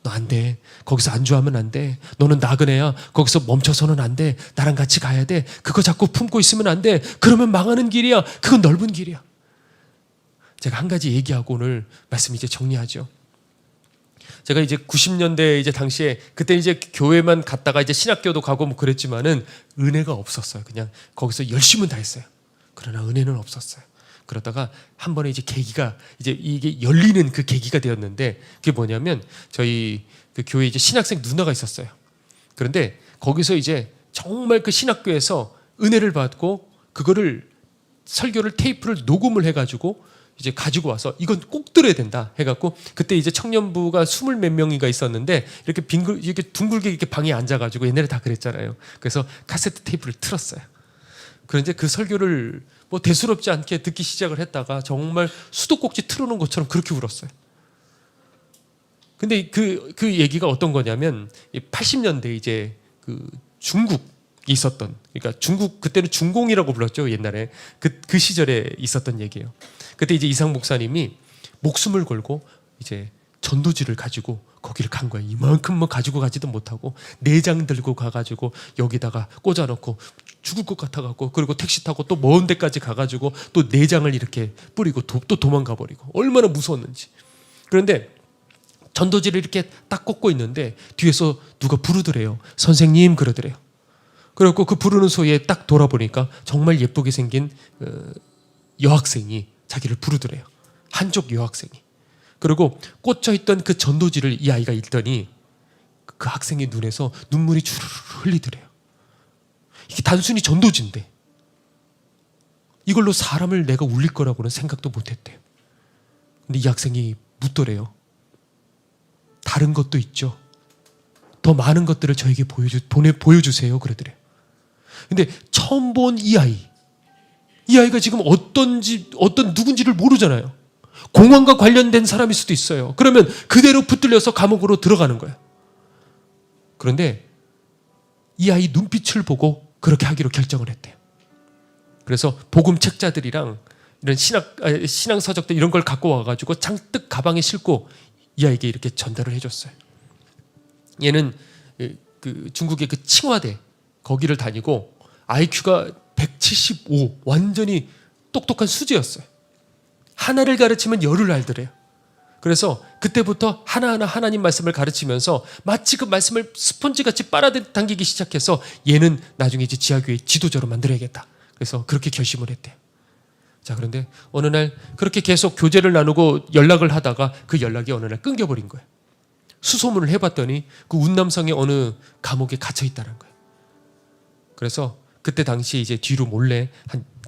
너 안 돼. 거기서 안주하면 안 돼. 너는 나그네야. 거기서 멈춰서는 안 돼. 나랑 같이 가야 돼. 그거 자꾸 품고 있으면 안 돼. 그러면 망하는 길이야. 그건 넓은 길이야. 제가 한 가지 얘기하고 오늘 말씀 이제 정리하죠. 제가 이제 90년대 이제 당시에 그때 이제 교회만 갔다가 이제 신학교도 가고 뭐 그랬지만은 은혜가 없었어요. 그냥 거기서 열심은 다 했어요. 그러나 은혜는 없었어요. 그러다가 한 번에 이제 계기가 이제 이게 열리는 그 계기가 되었는데 그게 뭐냐면 저희 그 교회 이제 신학생 누나가 있었어요. 그런데 거기서 이제 정말 그 신학교에서 은혜를 받고 그거를 설교를 테이프를 녹음을 해가지고 이제 가지고 와서 이건 꼭 들어야 된다 해갖고 그때 이제 청년부가 20 몇 명이가 있었는데 이렇게 이렇게 둥글게 이렇게 방에 앉아가지고 옛날에 다 그랬잖아요. 그래서 카세트 테이프를 틀었어요. 그런데 그 설교를 뭐 대수롭지 않게 듣기 시작을 했다가 정말 수도꼭지 틀어놓은 것처럼 그렇게 울었어요. 근데 그 얘기가 어떤 거냐면 80년대 이제 그 중국이 있었던 그러니까 중국 그때는 중공이라고 불렀죠 옛날에 그 시절에 있었던 얘기예요. 그때 이제 이상 목사님이 목숨을 걸고 이제 전도지를 가지고 거기를 간 거예요. 이만큼 뭐 가지고 가지도 못하고 내장 들고 가가지고 여기다가 꽂아놓고 죽을 것 같아갖고 그리고 택시 타고 또 먼 데까지 가가지고 또 내장을 이렇게 뿌리고 또 도망가 버리고 얼마나 무서웠는지. 그런데 전도지를 이렇게 딱 꽂고 있는데 뒤에서 누가 부르더래요. 선생님 그러더래요. 그래갖고 그 부르는 소리에 딱 돌아보니까 정말 예쁘게 생긴 여학생이 자기를 부르더래요. 한족 여학생이. 그리고 꽂혀있던 그 전도지를 이 아이가 읽더니 그 학생의 눈에서 눈물이 주르르 흘리더래요. 이게 단순히 전도지인데 이걸로 사람을 내가 울릴 거라고는 생각도 못했대요. 근데 이 학생이 묻더래요. 다른 것도 있죠. 더 많은 것들을 저에게 보여주세요. 그러더래요. 근데 처음 본 이 아이가 지금 어떤 누군지를 모르잖아요. 공황과 관련된 사람일 수도 있어요. 그러면 그대로 붙들려서 감옥으로 들어가는 거예요. 그런데 이 아이 눈빛을 보고 그렇게 하기로 결정을 했대요. 그래서 복음 책자들이랑 이런 신앙 서적들 이런 걸 갖고 와가지고 잔뜩 가방에 싣고 이 아이에게 이렇게 전달을 해줬어요. 얘는 그 중국의 그 칭화대 거기를 다니고 IQ가 175 완전히 똑똑한 수지였어요. 하나를 가르치면 열을 알더래요. 그래서 그때부터 하나하나 하나님 말씀을 가르치면서 마치 그 말씀을 스펀지같이 빨아당기기 시작해서 얘는 나중에 이제 지하교회 지도자로 만들어야겠다. 그래서 그렇게 결심을 했대요. 자, 그런데 어느 날 그렇게 계속 교제를 나누고 연락을 하다가 그 연락이 어느 날 끊겨버린 거예요. 수소문을 해봤더니 그 운남성의 어느 감옥에 갇혀 있다는 거예요. 그래서 그때 당시 이제 뒤로 몰래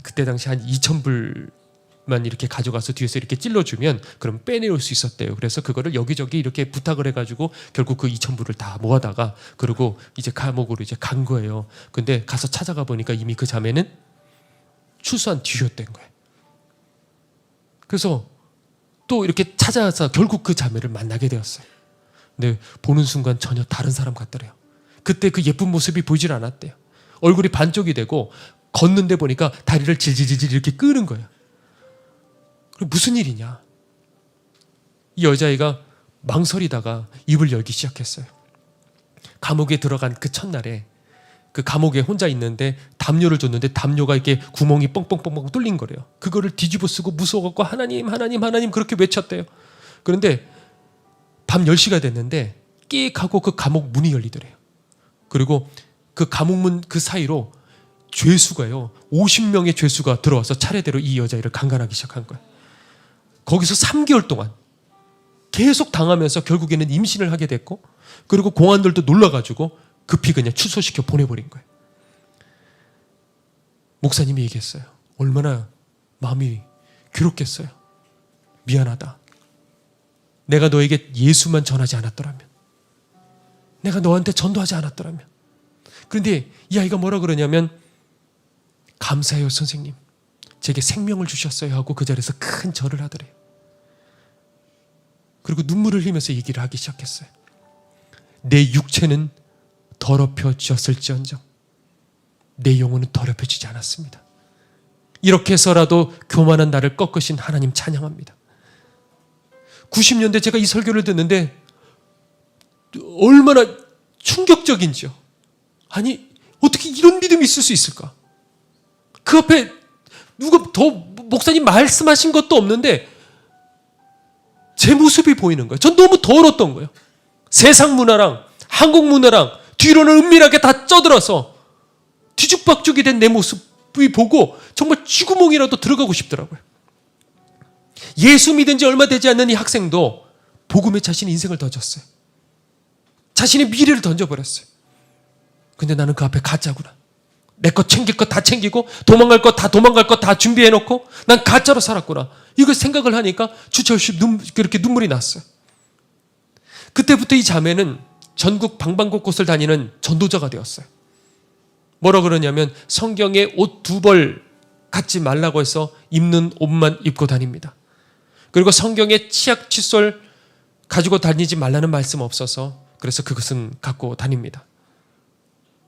그때 당시 한 2,000불만 이렇게 가져가서 뒤에서 이렇게 찔러주면 그럼 빼내올 수 있었대요. 그래서 그거를 여기저기 이렇게 부탁을 해가지고 결국 그 2,000불을 다 모아다가 그리고 이제 감옥으로 이제 간 거예요. 근데 가서 찾아가 보니까 이미 그 자매는 출소한 뒤였던 거예요. 그래서 또 이렇게 찾아서 결국 그 자매를 만나게 되었어요. 근데 보는 순간 전혀 다른 사람 같더래요. 그때 그 예쁜 모습이 보이질 않았대요. 얼굴이 반쪽이 되고 걷는데 보니까 다리를 질질질질 이렇게 끄는 거예요. 그리고 무슨 일이냐? 이 여자애가 망설이다가 입을 열기 시작했어요. 감옥에 들어간 그 첫날에 그 감옥에 혼자 있는데 담요를 줬는데 담요가 이렇게 구멍이 뻥뻥뻥뻥 뚫린 거래요. 그거를 뒤집어 쓰고 무서워갖고 하나님 하나님 하나님 그렇게 외쳤대요. 그런데 밤 10시가 됐는데 끽 하고 그 감옥 문이 열리더래요. 그리고 그 감옥문 그 사이로 죄수가요 50명의 죄수가 들어와서 차례대로 이 여자애를 강간하기 시작한 거예요. 거기서 3개월 동안 계속 당하면서 결국에는 임신을 하게 됐고, 그리고 공안들도 놀라가지고 급히 그냥 취소시켜 보내버린 거예요. 목사님이 얘기했어요. 얼마나 마음이 괴롭겠어요. 미안하다. 내가 너에게 예수만 전하지 않았더라면, 내가 너한테 전도하지 않았더라면. 그런데 이 아이가 뭐라 그러냐면, 감사해요 선생님, 제게 생명을 주셨어요 하고 그 자리에서 큰 절을 하더래요. 그리고 눈물을 흘리면서 얘기를 하기 시작했어요. 내 육체는 더럽혀졌을지언정 내 영혼은 더럽혀지지 않았습니다. 이렇게 해서라도 교만한 나를 꺾으신 하나님 찬양합니다. 90년대 제가 이 설교를 듣는데 얼마나 충격적인지요. 아니, 어떻게 이런 믿음이 있을 수 있을까? 그 앞에 누가 더 목사님 말씀하신 것도 없는데 제 모습이 보이는 거예요. 전 너무 더러웠던 거예요. 세상 문화랑 한국 문화랑 뒤로는 은밀하게 다 쪄들어서 뒤죽박죽이 된 내 모습이 보고 정말 쥐구멍이라도 들어가고 싶더라고요. 예수 믿은 지 얼마 되지 않는 이 학생도 복음에 자신의 인생을 던졌어요. 자신의 미래를 던져버렸어요. 근데 나는 그 앞에 가짜구나. 내 것 챙길 것 다 챙기고 도망갈 것 다 도망갈 것 다 준비해놓고 난 가짜로 살았구나. 이걸 생각을 하니까 주체 없이 그렇게 눈물이 났어요. 그때부터 이 자매는 전국 방방곳곳을 다니는 전도자가 되었어요. 뭐라 그러냐면 성경에 옷 2벌 갖지 말라고 해서 입는 옷만 입고 다닙니다. 그리고 성경에 치약 칫솔 가지고 다니지 말라는 말씀 없어서 그래서 그것은 갖고 다닙니다.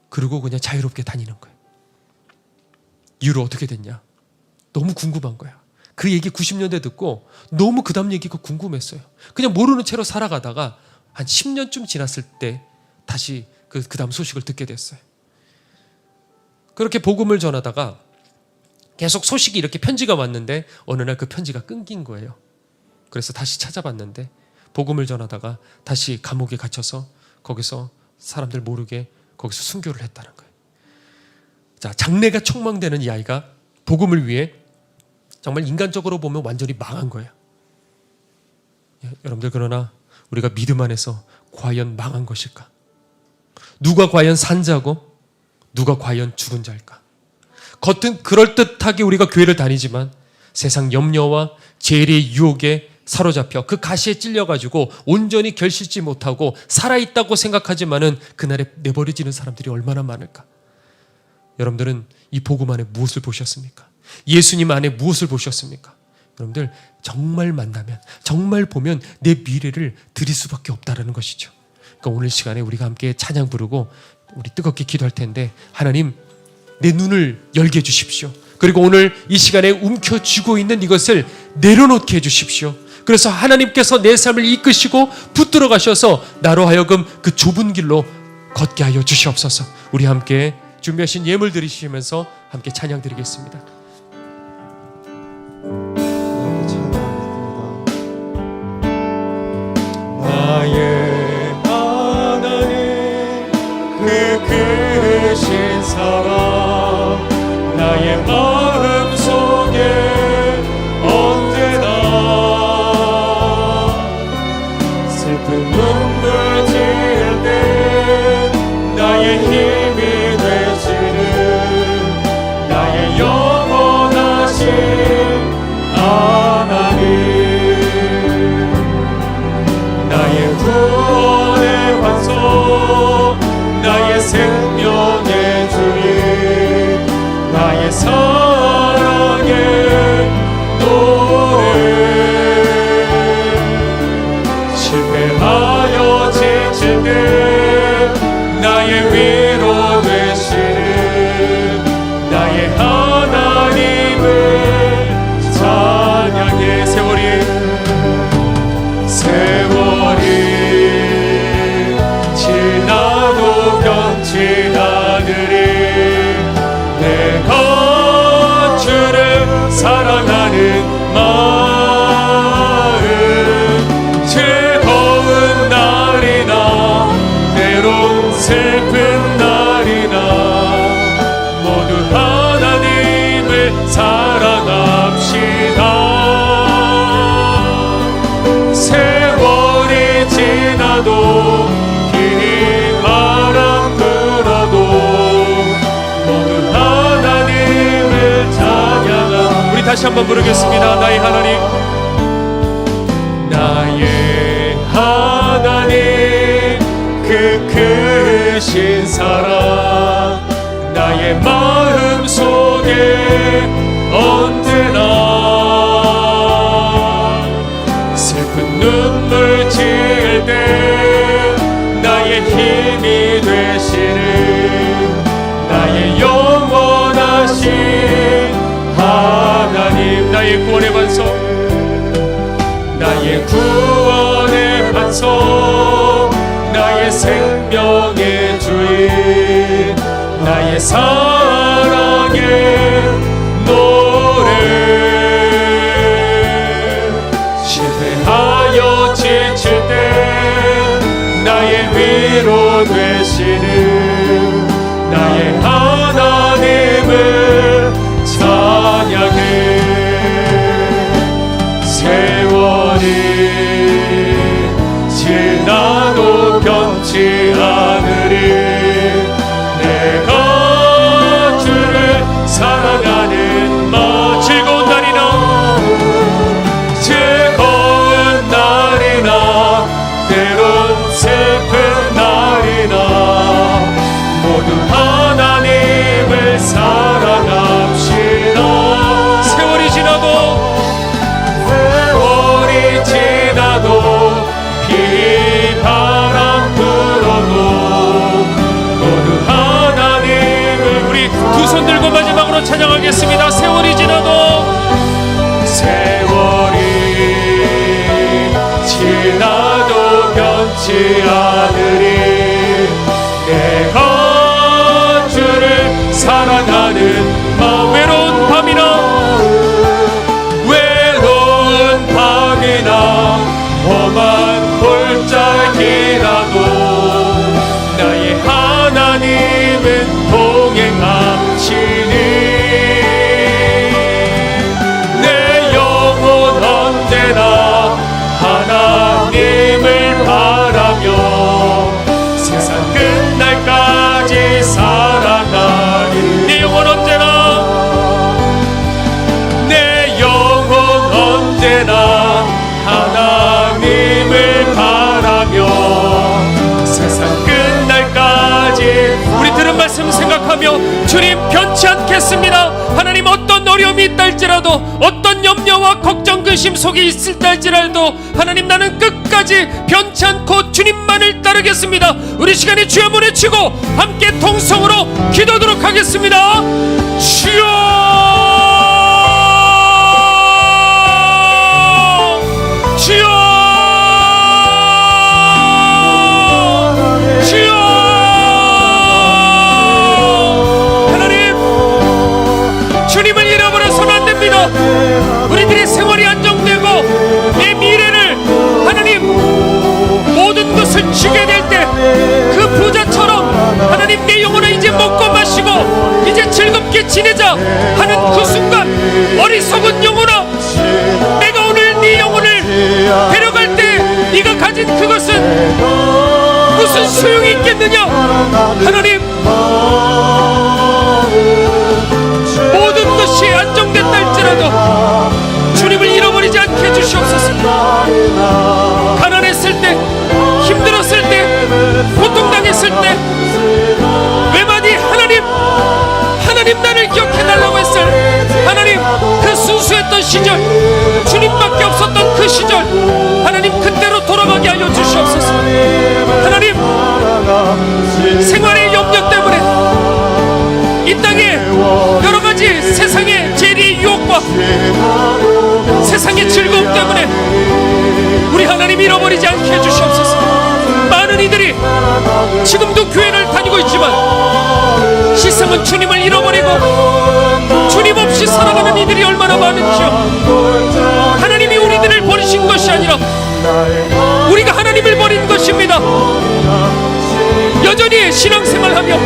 그리고 그냥 자유롭게 다니는 거예요. 이후로 어떻게 됐냐? 너무 궁금한 거야. 그 얘기 90년대 듣고 너무 그 다음 얘기가 궁금했어요. 그냥 모르는 채로 살아가다가 한 10년쯤 지났을 때 다시 그 다음 소식을 듣게 됐어요. 그렇게 복음을 전하다가 계속 소식이 이렇게 편지가 왔는데 어느 날 그 편지가 끊긴 거예요. 그래서 다시 찾아봤는데 복음을 전하다가 다시 감옥에 갇혀서 거기서 사람들 모르게 거기서 순교를 했다는 거예요. 자, 장래가 촉망되는 이 아이가 복음을 위해 정말 인간적으로 보면 완전히 망한 거예요. 여러분들, 그러나 우리가 믿음 안에서 과연 망한 것일까? 누가 과연 산 자고 누가 과연 죽은 자일까? 겉은 그럴듯하게 우리가 교회를 다니지만 세상 염려와 재리의 유혹에 사로잡혀 그 가시에 찔려가지고 온전히 결실지 못하고 살아있다고 생각하지만은 그날에 내버려지는 사람들이 얼마나 많을까? 여러분들은 이 복음 안에 무엇을 보셨습니까? 예수님 안에 무엇을 보셨습니까? 여러분들, 정말 만나면, 정말 보면 내 미래를 드릴 수밖에 없다는 것이죠. 그러니까 오늘 시간에 우리가 함께 찬양 부르고 우리 뜨겁게 기도할 텐데, 하나님, 내 눈을 열게 해주십시오. 그리고 오늘 이 시간에 움켜쥐고 있는 이것을 내려놓게 해주십시오. 그래서 하나님께서 내 삶을 이끄시고 붙들어 가셔서 나로 하여금 그 좁은 길로 걷게 하여 주시옵소서. 우리 함께 준비하신 예물 드리시면서 함께 찬양 드리겠습니다. 나의 하나님, 그 크신 사랑 나의 마음 속에 언제나 슬픈 눈물 지을 때 나의 힘이 되시는 나의 영원하신 하나님, 나의 구원의 완성, 나의 생명의 주님, 나의 사랑의 노래. 실패하여 지칠 때 나의 위로 되시는 나의 하나님을 찬양해. 세월이 지나도 변치 않으리. 내가 주를 사랑하는 마음, 즐거운 날이나 때론 슬픈 다시 한번 부르겠습니다. 나의 하나님, 나의 하나님, 그 크신 사랑 나의 마음속에 언제나 슬픈 눈물 지을 때 나의 힘이 되시는 나의 영원하신 하나님, 나의 구원의 반석, 나의 구원의 반석, 나의 생명의 주인, 나의 사랑의 노래. 실패하여 지칠 때 나의 위로 되시는 나의 하나님을 찬양해. 세월이 지나도 변치 않으리 내가 주를 사랑하는 마음. 즐거운 날이나 즐거운 날이나 때론 슬픈 날이나 모두 하나님을 사랑합시다. 세월이 지나도 비바람 불어도 모두 하나님을. 우리 두 손 들고 마지막으로 찬양하겠습니다. 세월이 지나도 변치 않으리 내가 주를 사랑하는 마음. 외로운 밤이나 험한 골짜기라도 나의 하나님은 동행하시니 내 영혼 언제나 하나님을 바라며 세상 끝날까지 살아가리. 내 영혼 언제나 하나님을 바라며 세상 끝날까지. 우리 들은 말씀 생각하며 주님 변치 않겠습니다. 하나님, 어떤 어려움이 있다 할지라도, 어떤 염려와 걱정 근심 속에 있을 때 할지라도 하나님, 나는 끝까지 변치 않고 주님만을 따르겠습니다. 우리 시간에 주여 문에 치고 함께 통성으로 기도하도록 하겠습니다. 주여, 주여, 주여. 하나님, 주님을 잃어버려서는 안 됩니다. 우리들의 생활이 안정되고 내 미래를 하나님 모든 것을 주게 될 때 그 부자처럼 하나님, 내 영혼을 이제 먹고 마시고 이제 즐겁게 지내자 하는 그 순간, 어리석은 영혼아, 내가 오늘 네 영혼을 데려갈 때 네가 가진 그것은 무슨 소용이 있겠느냐. 하나님, 모든 것이 안정된다 할지라도 주님을 잃어버리지 않게 해주시옵소서. 가난했을 때, 힘들었을 때, 고통당했을 때 외마디 하나님 나를 기억해달라고 했을 하나님, 그 순수했던 시절, 주님밖에 없었던 그 시절, 하나님 그때로 돌아가게 하여 주시옵소서. 하나님, 생활의 염려 때문에 이 땅에 여러가지 세상의 재리의 유혹과 세상의 즐거움 때문에 우리 하나님 잃어버리지 않게 해주시옵소서. 많은 이들이 지금도 교회를 다니고 있지만 실상은 주님을 잃어버리고 주님 없이 살아가는 이들이 얼마나 많은지요. 하나님이 우리들을 버리신 것이 아니라 우리가 하나님을 버린 것입니다. 여전히 신앙생활하며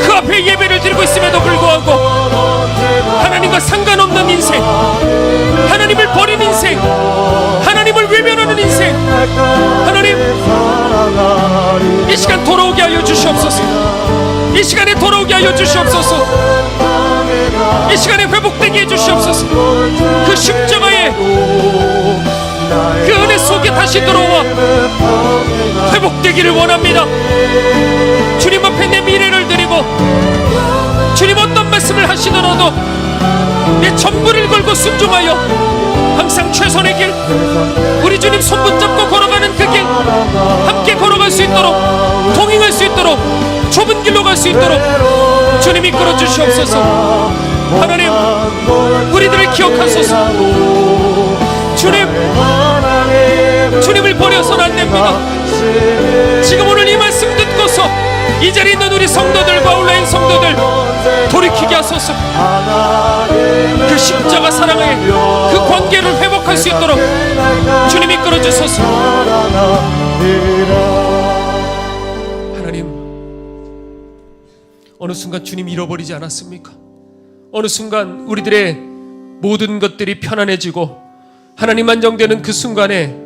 그 앞에 예배를 드리고 있음에도 불구하고 하나님과 상관없는 인생, 하나님을 버린 인생, 하나님을 외면하는 인생, 하나님, 이 시간 돌아오게 하여 주시옵소서. 이 시간에 돌아오게 하여 주시옵소서. 이 시간에 회복되게 해주시옵소서. 그 십자가의 그 은혜 속에 다시 들어와 회복되기를 원합니다. 주님 앞에 내 미래를 드리고 주님 어떤 말씀을 하시더라도 내 전부를 걸고 순종하여 항상 최선의 길, 우리 주님 손 붙잡고 걸어가는 그 길 함께 걸어갈 수 있도록, 동행할 수 있도록, 좁은 길로 갈 수 있도록 주님 이끌어 주시옵소서. 하나님, 우리들을 기억하소서. 주님을 버려서는 안 됩니다. 지금 오늘 이 말씀 듣고서 이 자리에 있는 우리 성도들과 온라인 성도들 돌이키게 하소서. 그 십자가 사랑의 그 관계를 회복할 수 있도록 주님 이끌어 주소서. 하나님, 어느 순간 주님 잃어버리지 않았습니까? 어느 순간 우리들의 모든 것들이 편안해지고 하나님 안정되는 그 순간에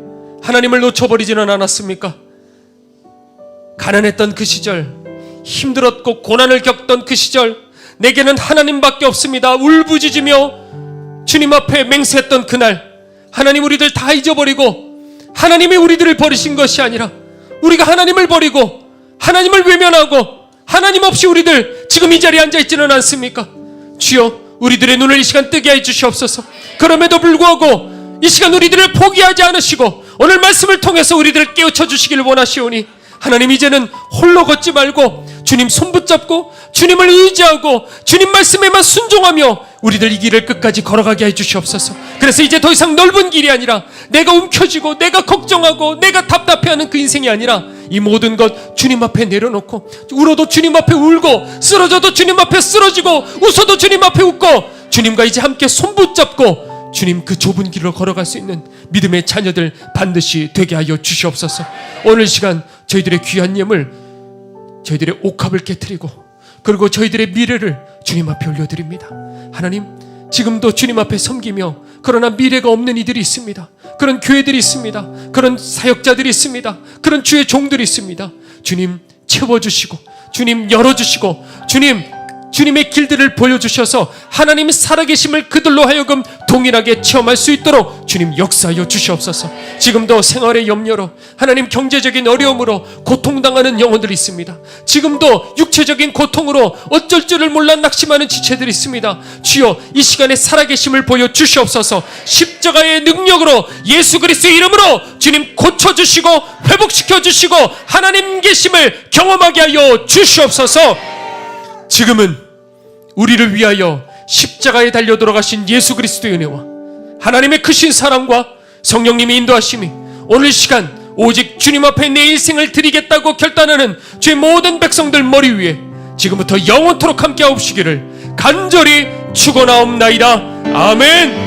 하나님을 놓쳐버리지는 않았습니까? 가난했던 그 시절, 힘들었고 고난을 겪던 그 시절, 내게는 하나님밖에 없습니다 울부짖으며 주님 앞에 맹세했던 그날, 하나님 우리들 다 잊어버리고 하나님이 우리들을 버리신 것이 아니라 우리가 하나님을 버리고 하나님을 외면하고 하나님 없이 우리들 지금 이 자리에 앉아있지는 않습니까? 주여, 우리들의 눈을 이 시간 뜨게 해주시옵소서. 그럼에도 불구하고 이 시간 우리들을 포기하지 않으시고 오늘 말씀을 통해서 우리들을 깨우쳐 주시기를 원하시오니 하나님, 이제는 홀로 걷지 말고 주님 손 붙잡고 주님을 의지하고 주님 말씀에만 순종하며 우리들 이 길을 끝까지 걸어가게 해주시옵소서. 그래서 이제 더 이상 넓은 길이 아니라 내가 움켜쥐고 내가 걱정하고 내가 답답해하는 그 인생이 아니라 이 모든 것 주님 앞에 내려놓고, 울어도 주님 앞에 울고 쓰러져도 주님 앞에 쓰러지고 웃어도 주님 앞에 웃고 주님과 이제 함께 손 붙잡고 주님 그 좁은 길을 걸어갈 수 있는 믿음의 자녀들 반드시 되게 하여 주시옵소서. 오늘 시간 저희들의 귀한 예물, 저희들의 옥합을 깨트리고 그리고 저희들의 미래를 주님 앞에 올려드립니다. 하나님, 지금도 주님 앞에 섬기며 그러나 미래가 없는 이들이 있습니다. 그런 교회들이 있습니다. 그런 사역자들이 있습니다. 그런 주의 종들이 있습니다. 주님 채워주시고 주님 열어주시고 주님의 길들을 보여주셔서 하나님이 살아계심을 그들로 하여금 동일하게 체험할 수 있도록 주님 역사하여 주시옵소서. 지금도 생활의 염려로, 하나님 경제적인 어려움으로 고통당하는 영혼들이 있습니다. 지금도 육체적인 고통으로 어쩔 줄을 몰라 낙심하는 지체들이 있습니다. 주여, 이 시간에 살아계심을 보여주시옵소서. 십자가의 능력으로 예수 그리스도의 이름으로 주님 고쳐주시고 회복시켜주시고 하나님 계심을 경험하게 하여 주시옵소서. 지금은 우리를 위하여 십자가에 달려 돌아가신 예수 그리스도의 은혜와 하나님의 크신 사랑과 성령님의 인도하심이 오늘 시간 오직 주님 앞에 내 인생을 드리겠다고 결단하는 주의 모든 백성들 머리 위에 지금부터 영원토록 함께 하옵시기를 간절히 축원하옵나이다. 아멘.